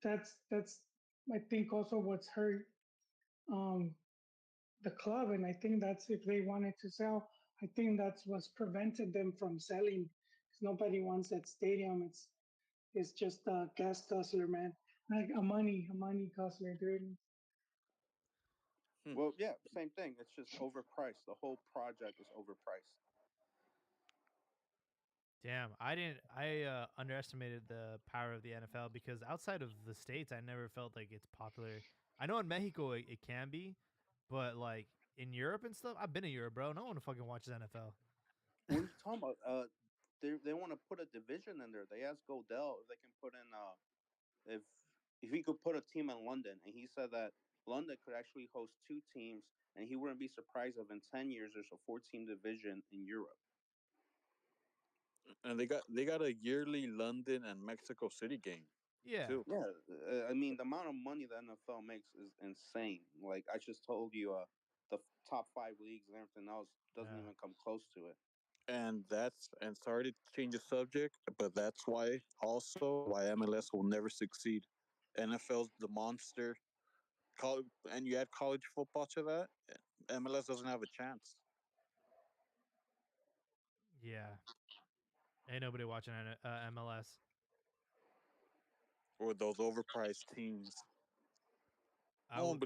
that's I think also what's hurt um, the club, and I think that's if they wanted to sell. I think that's what's prevented them from selling because nobody wants that stadium. It's just a gas guzzler, man. Like a money guzzler, dude. Hmm. well, yeah, same thing. It's just overpriced. The whole project is overpriced. Damn. I didn't. I underestimated the power of the NFL because outside of the states, I never felt like it's popular. I know in Mexico it can be, but like in Europe and stuff, I've been to Europe, bro. No one fucking watches NFL. What are you talking about? They want to put a division in there. They asked Godell if they can put in if if he could put a team in London, and he said that London could actually host two teams, and he wouldn't be surprised if in 10 years there's a four-team division in Europe. And they got a yearly London and Mexico City game Yeah. too. Yeah, I mean the amount of money the NFL makes is insane. Like I just told you, the top five leagues and everything else doesn't Yeah. even come close to it. And sorry to change the subject, but that's why also why MLS will never succeed. NFL's the monster. College, and you add college football to that, MLS doesn't have a chance. Yeah. Ain't nobody watching MLS. Or those overpriced teams. I would.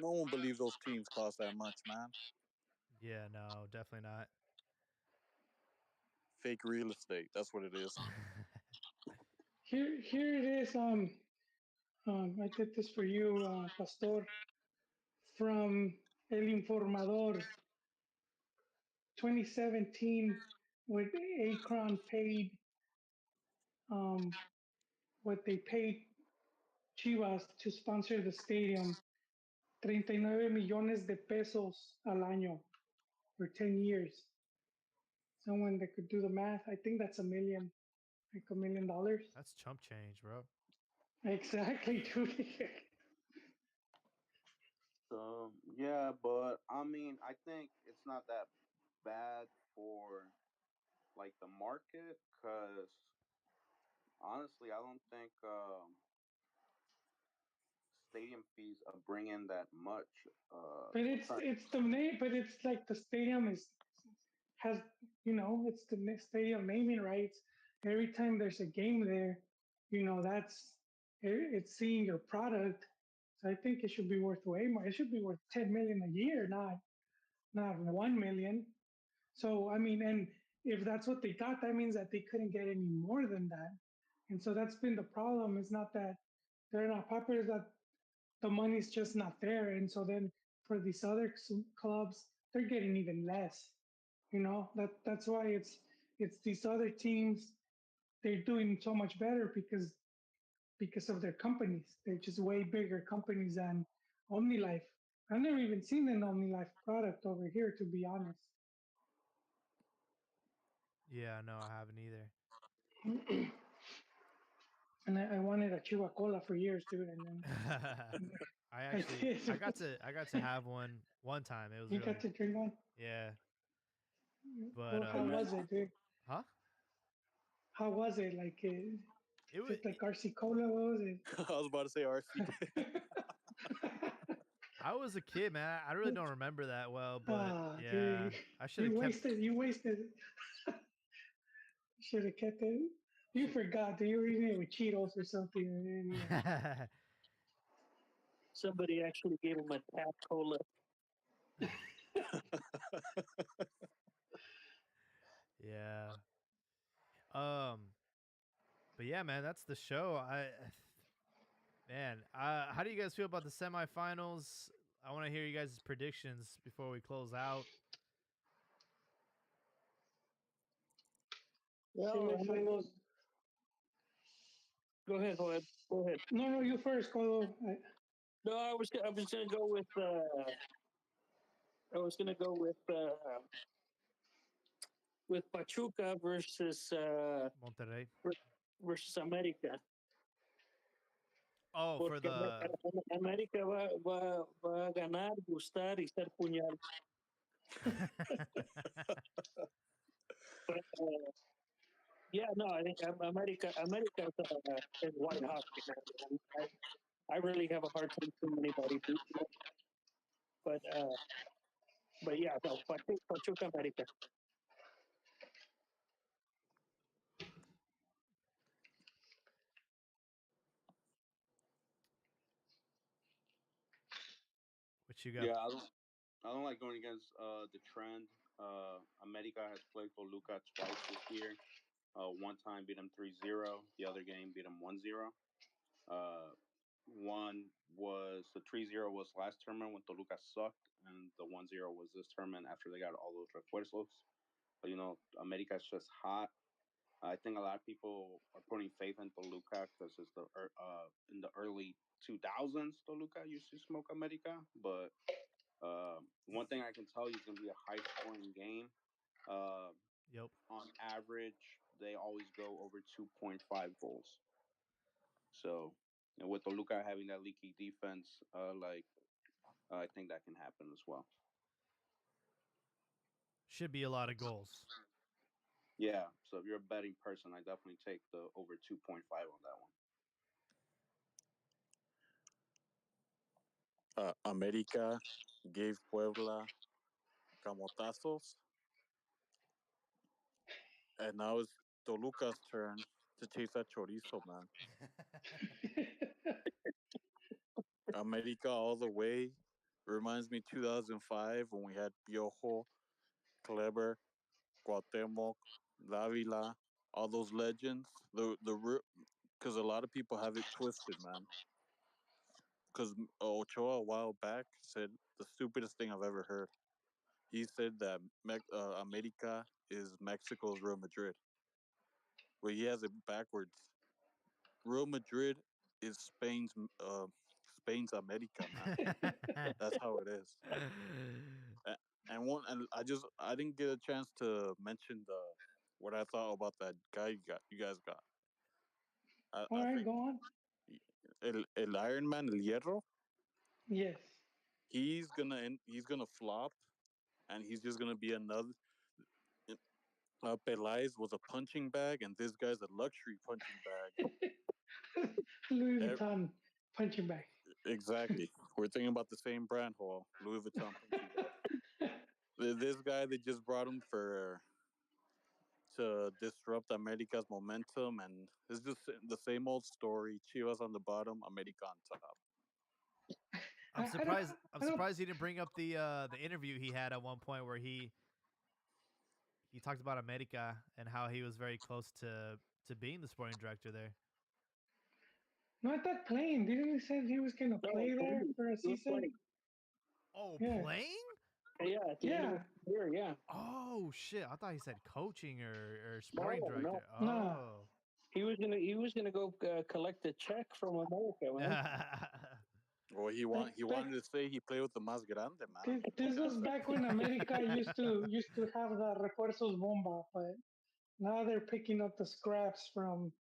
No one believes those teams cost that much, man. Yeah. No. Definitely not. Fake real estate. That's what it is. Here it is. I did this for you, Pastor, from El Informador, 2017, what Akron paid, um, what they paid Chivas to sponsor the stadium, 39 millones de pesos al año for 10 years. Someone that could do the math, I think that's a million, like $1 million. That's chump change, bro. Exactly, dude. So yeah, but I mean, I think it's not that bad for like the market, because honestly, I don't think stadium fees bring in that much. But I'm trying. it's the name, but it's like the stadium has it's the stadium naming rights. Every time there's a game there, that's it's seeing your product. So I think it should be worth way more. It should be worth 10 million a year, not 1 million. So I mean, and if that's what they got, that means that they couldn't get any more than that. And so that's been the problem. It's not that they're not popular; it's that the money's just not there. And so then for these other clubs, they're getting even less. That's why it's these other teams. They're doing so much better because of their companies. They're just way bigger companies than OmniLife. I've never even seen an OmniLife product over here, to be honest. Yeah, no, I haven't either. And I wanted a Chihuahua Cola for years, dude, and then I I actually did. I got to have one time. It was You got really to drink one? yeah, but Well, Hey how man, was it, dude? huh? How was it? Like, It was just like RC Cola? What was I was about to say RC. it? I was a kid, man. I really don't remember that well, but Ah, yeah, dude, I should you have kept. wasted. You wasted. Should have kept it. You forgot. Dude, you were eating it with Cheetos or something. And then, somebody actually gave him a tap cola. Yeah. Um. But yeah, man, that's the show. Man, how do you guys feel about the semifinals? I want to hear you guys' predictions before we close out. Well, semifinals. go ahead, go ahead, go ahead. No, no, you first, Colo. No, I was gonna go with I was gonna go with Pachuca Monterrey. versus America. Oh, for Porque the América va a ganar, gustar y ser puñal. But, yeah, no, I think America is white hot. I really have a hard time seeing anybody beat them. But yeah, no, Pachuca America. what you got? Yeah, I don't like going against the trend. America has played Toluca twice this year. One time beat them 3-0. The other game beat them 1-0. Uh, one was the 3-0 was last tournament when Toluca sucked, and the 1-0 was this tournament after they got all those refuerzos. But America is just hot. I think a lot of people are putting faith in Toluca because it's in the early 2000s Toluca used to smoke America. But one thing I can tell you is going to be a high scoring game. Uh, Yep. on average, they always go over 2.5 goals. So, with Toluca having that leaky defense, I think that can happen as well. Should be a lot of goals. Yeah. So if you're a betting person, I definitely take the over 2.5 on that one. America gave Puebla camotazos, and now it's Toluca's turn to chase that chorizo, man. America all the way. Reminds me 2005 when we had Piojo, Kleber, Cuauhtemoc, Davila, all those legends. Because a lot of people have it twisted, man. Because Ochoa a while back said the stupidest thing I've ever heard. He said that America is Mexico's Real Madrid, but he has it backwards. Real Madrid is Spain's America, man. That's how it is. And I didn't get a chance to mention the what I thought about that guy you guys got. All I right, think go on. El Iron Man, El Hierro, Yes. he's gonna flop, and he's just gonna be another. Pelais was a punching bag, and this guy's a luxury punching bag. Louis Eh, Vuitton punching bag. exactly. We're thinking about the same brand hole, Louis Vuitton punching bag. This guy, they just brought him for to disrupt America's momentum, and it's just the same old story. Chivas on the bottom, America on top. I'm I don't, surprised. I'm I don't, surprised he didn't bring up the interview he had at one point where he talked about America and how he was very close to being the sporting director there. not that playing. Didn't he say he was gonna No, play there he for a was season? playing. Oh, Yeah. playing? Yeah, at the end of Yeah. the year, yeah. Oh shit! I thought he said coaching or No, sporting director. Nah. Oh. he was gonna go collect a check from America, man. Well, he wanted to say he played with the Más Grande, man. This was back when America used to have the refuerzos bomba, but now they're picking up the scraps from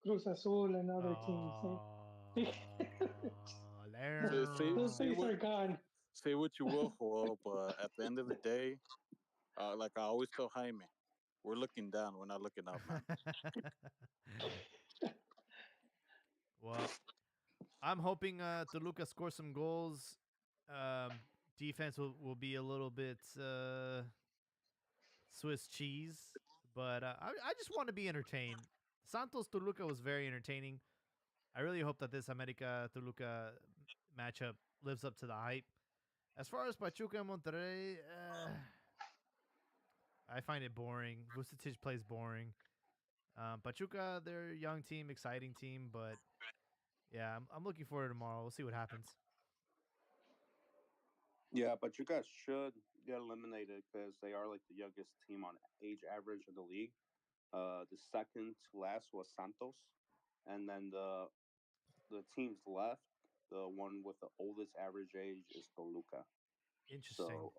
Cruz Azul and other teams. Oh, Those days are gone. Say what you will, Joel, but at the end of the day, like I always tell Jaime, we're looking down. We're not looking up, man. Well, I'm hoping Toluca scores some goals. Um, Defense will be a little bit Swiss cheese, but I just want to be entertained. Santos Toluca was very entertaining. I really hope that this America Toluca matchup lives up to the hype. As far as Pachuca and Monterrey, I find it boring. Vucetic plays boring. Pachuca, they're a young team, exciting team, but yeah, I'm looking forward to tomorrow. We'll see what happens. Yeah, but you guys should get eliminated because they are like the youngest team on age average in the league. The second to last was Santos, and then the teams left. The one with the oldest average age is Toluca. Interesting.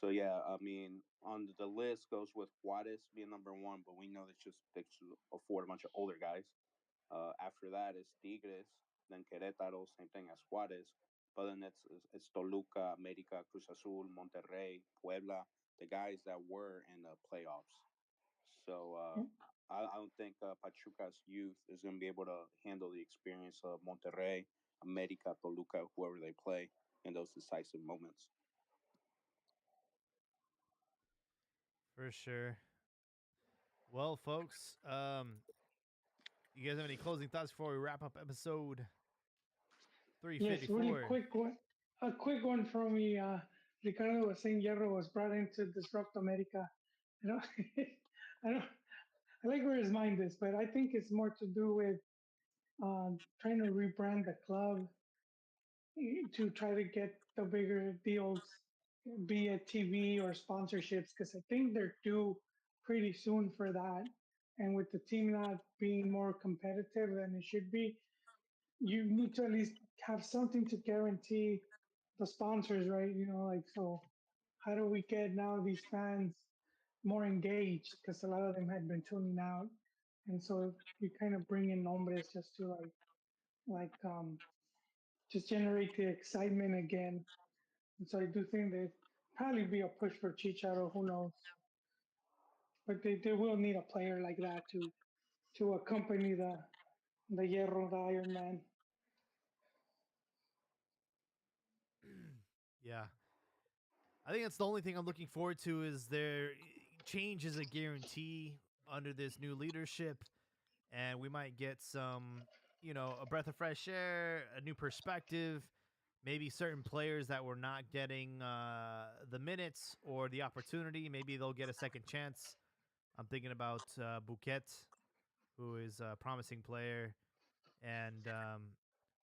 So yeah, I mean, on the list goes with Juarez being number one, but we know that's just they should afford a bunch of older guys. After that is Tigres, then Querétaro, same thing as Juarez. But then it's Toluca, América, Cruz Azul, Monterrey, Puebla, the guys that were in the playoffs. So I don't think Pachuca's youth is going to be able to handle the experience of Monterrey, América, Toluca, whoever they play in those decisive moments. For sure. Well, folks, you guys have any closing thoughts before we wrap up episode Yes, 354? really quick one. A quick one from me. Ricardo was saying Hierro was brought in to disrupt America. I don't, I don't, I like where his mind is, but I think it's more to do with trying to rebrand the club to try to get the bigger deals, be it TV or sponsorships, because I think they're due pretty soon for that. And with the team not being more competitive than it should be, you need to at least have something to guarantee the sponsors, right? Like, so how do we get now these fans more engaged? Because a lot of them had been tuning out. And so you kind of bring in nombres just to just generate the excitement again. And so I do think that probably be a push for Chicharo, who knows? But they will need a player like that to accompany the Hierro, the Iron Man. Yeah. I think that's the only thing I'm looking forward to is their change is a guarantee under this new leadership. And we might get some, a breath of fresh air, a new perspective, maybe certain players that were not getting the minutes or the opportunity. Maybe they'll get a second chance. I'm thinking about Bouquet, who is a promising player. And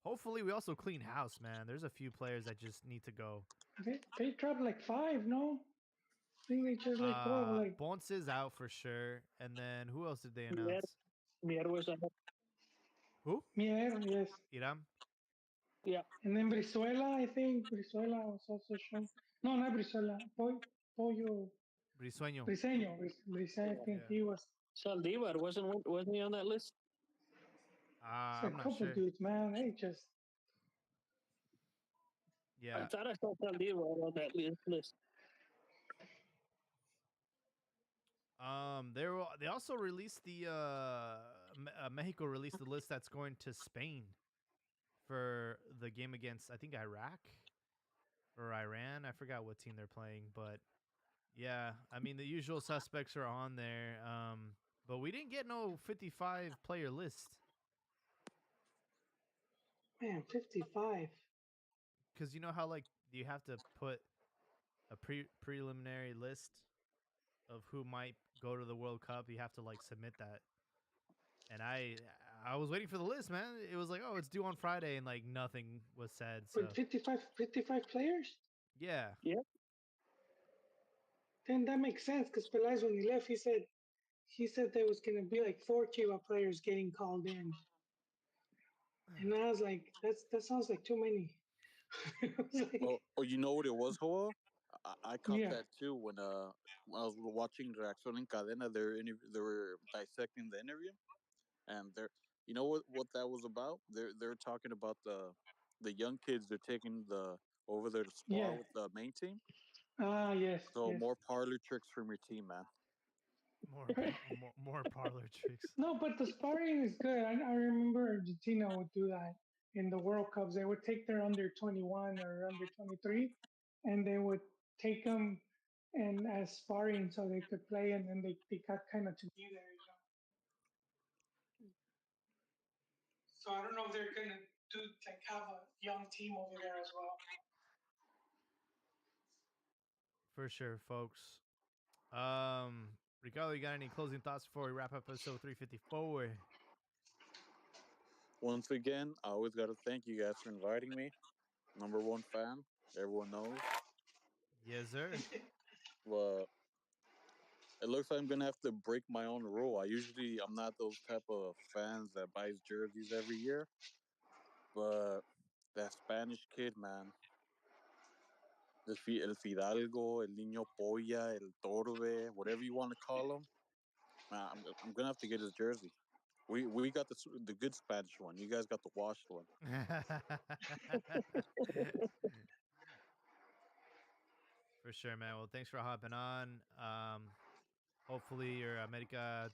hopefully we also clean house, man. There's a few players that just need to go. They dropped like 5, no? I think they just let go of like. Ponce is out for sure. And then who else did they announce? Mier was out. Who? Mier, yes. Iram? Yeah. And then Brizuela, I think. Brizuela was also shown. No, not Brizuela. Pollo. Brisueño. Briseño. Briseño, I think he was. Saldivar wasn't he on that list? It's a I'm not couple sure. dudes, man. They just. Yeah. I thought I saw Saldivar on that list. They also released the Mexico released the list that's going to Spain for the game against I think Iraq or Iran. I forgot what team they're playing, but yeah, I mean the usual suspects are on there. But we didn't get no 55 player list. Man, 55. because you know how like you have to put a preliminary list of who might go to the World Cup. You have to like submit that, and I was waiting for the list, man. It was like, oh, it's due on Friday, and like nothing was said. So With 55 players, yeah, Yeah. then that makes sense. Because Pelaz, when he left, he said there was gonna be like 4 Chiva players getting called in, and I was like, that sounds like too many. I was like, Oh, you know what it was, Hoa? I caught yeah, that too when I was watching Reacción en Cadena. They were dissecting the interview, and you know what that was about? They're talking about the young kids they're taking over there to spar yeah. with the main team. Ah, yes, So yes. more parlor tricks from your team, man. more parlor tricks. No, but the sparring is good. I remember Argentina would do that in the World Cups. They would take their under 21 or under 23, and they would take them and as sparring so they could play, and then they got kind of to be there. So I don't know if they're gonna do like have a young team over there as well. For sure, folks. Ricardo, you got any closing thoughts before we wrap up episode 354? Once again, I always got to thank you guys for inviting me. Number one fan, everyone knows. Yes, sir. But it looks like I'm gonna have to break my own rule. I'm not those type of fans that buys jerseys every year. But that Spanish kid, man, el Fidalgo, el Niño Polla, el Torbe, whatever you want to call him, I'm gonna have to get his jersey. We got the good Spanish one. You guys got the washed one. For sure, man. Well, thanks for hopping on. Hopefully your America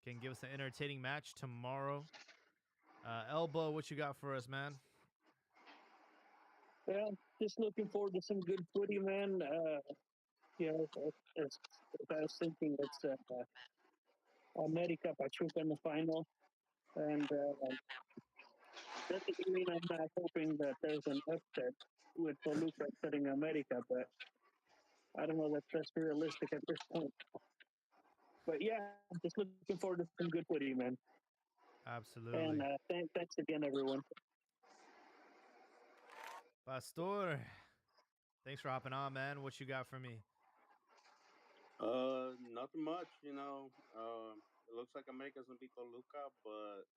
can give us an entertaining match tomorrow. Elbow, what you got for us, man? Well, just looking forward to some good footy, man. As I was thinking, it's America Pachuca in the final, and doesn't mean I'm not hoping that there's an upset with Toluca upsetting America, but I don't know that that's realistic at this point. But yeah, just looking forward to some good footy, man. And Absolutely. thanks again, everyone. Pastor, thanks for hopping on, man. What you got for me? Nothing much. It looks like America's gonna beat Toluca, but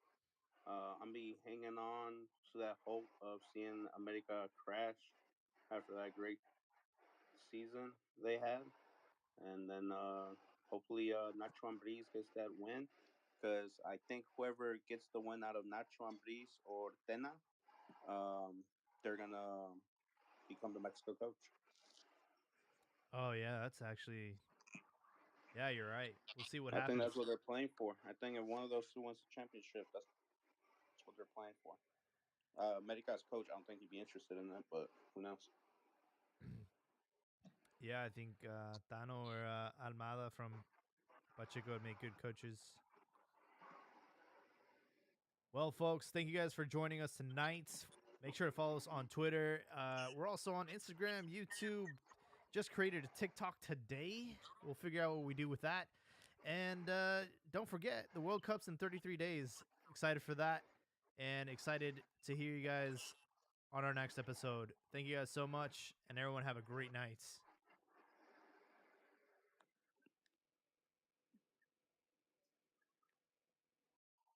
I'm be hanging on to that hope of seeing America crash after that great season they had, and then hopefully Nacho Ambriz gets that win, because I think whoever gets the win out of Nacho Ambriz or Tena, they're gonna become the Mexico coach. Oh yeah, that's actually yeah, you're right. We'll see what I think happens. that's what they're playing for. I think if one of those two wins the championship, that's what they're playing for. Medica's coach, I don't think he'd be interested in that, but who knows? Yeah, I think Tano or Almada from Pacheco would make good coaches. Well, folks, thank you guys for joining us tonight. Make sure to follow us on Twitter. We're also on Instagram, YouTube. Just created a TikTok today. We'll figure out what we do with that. And don't forget, the World Cup's in 33 days. Excited for that. And excited to hear you guys on our next episode. Thank you guys so much. And everyone have a great night.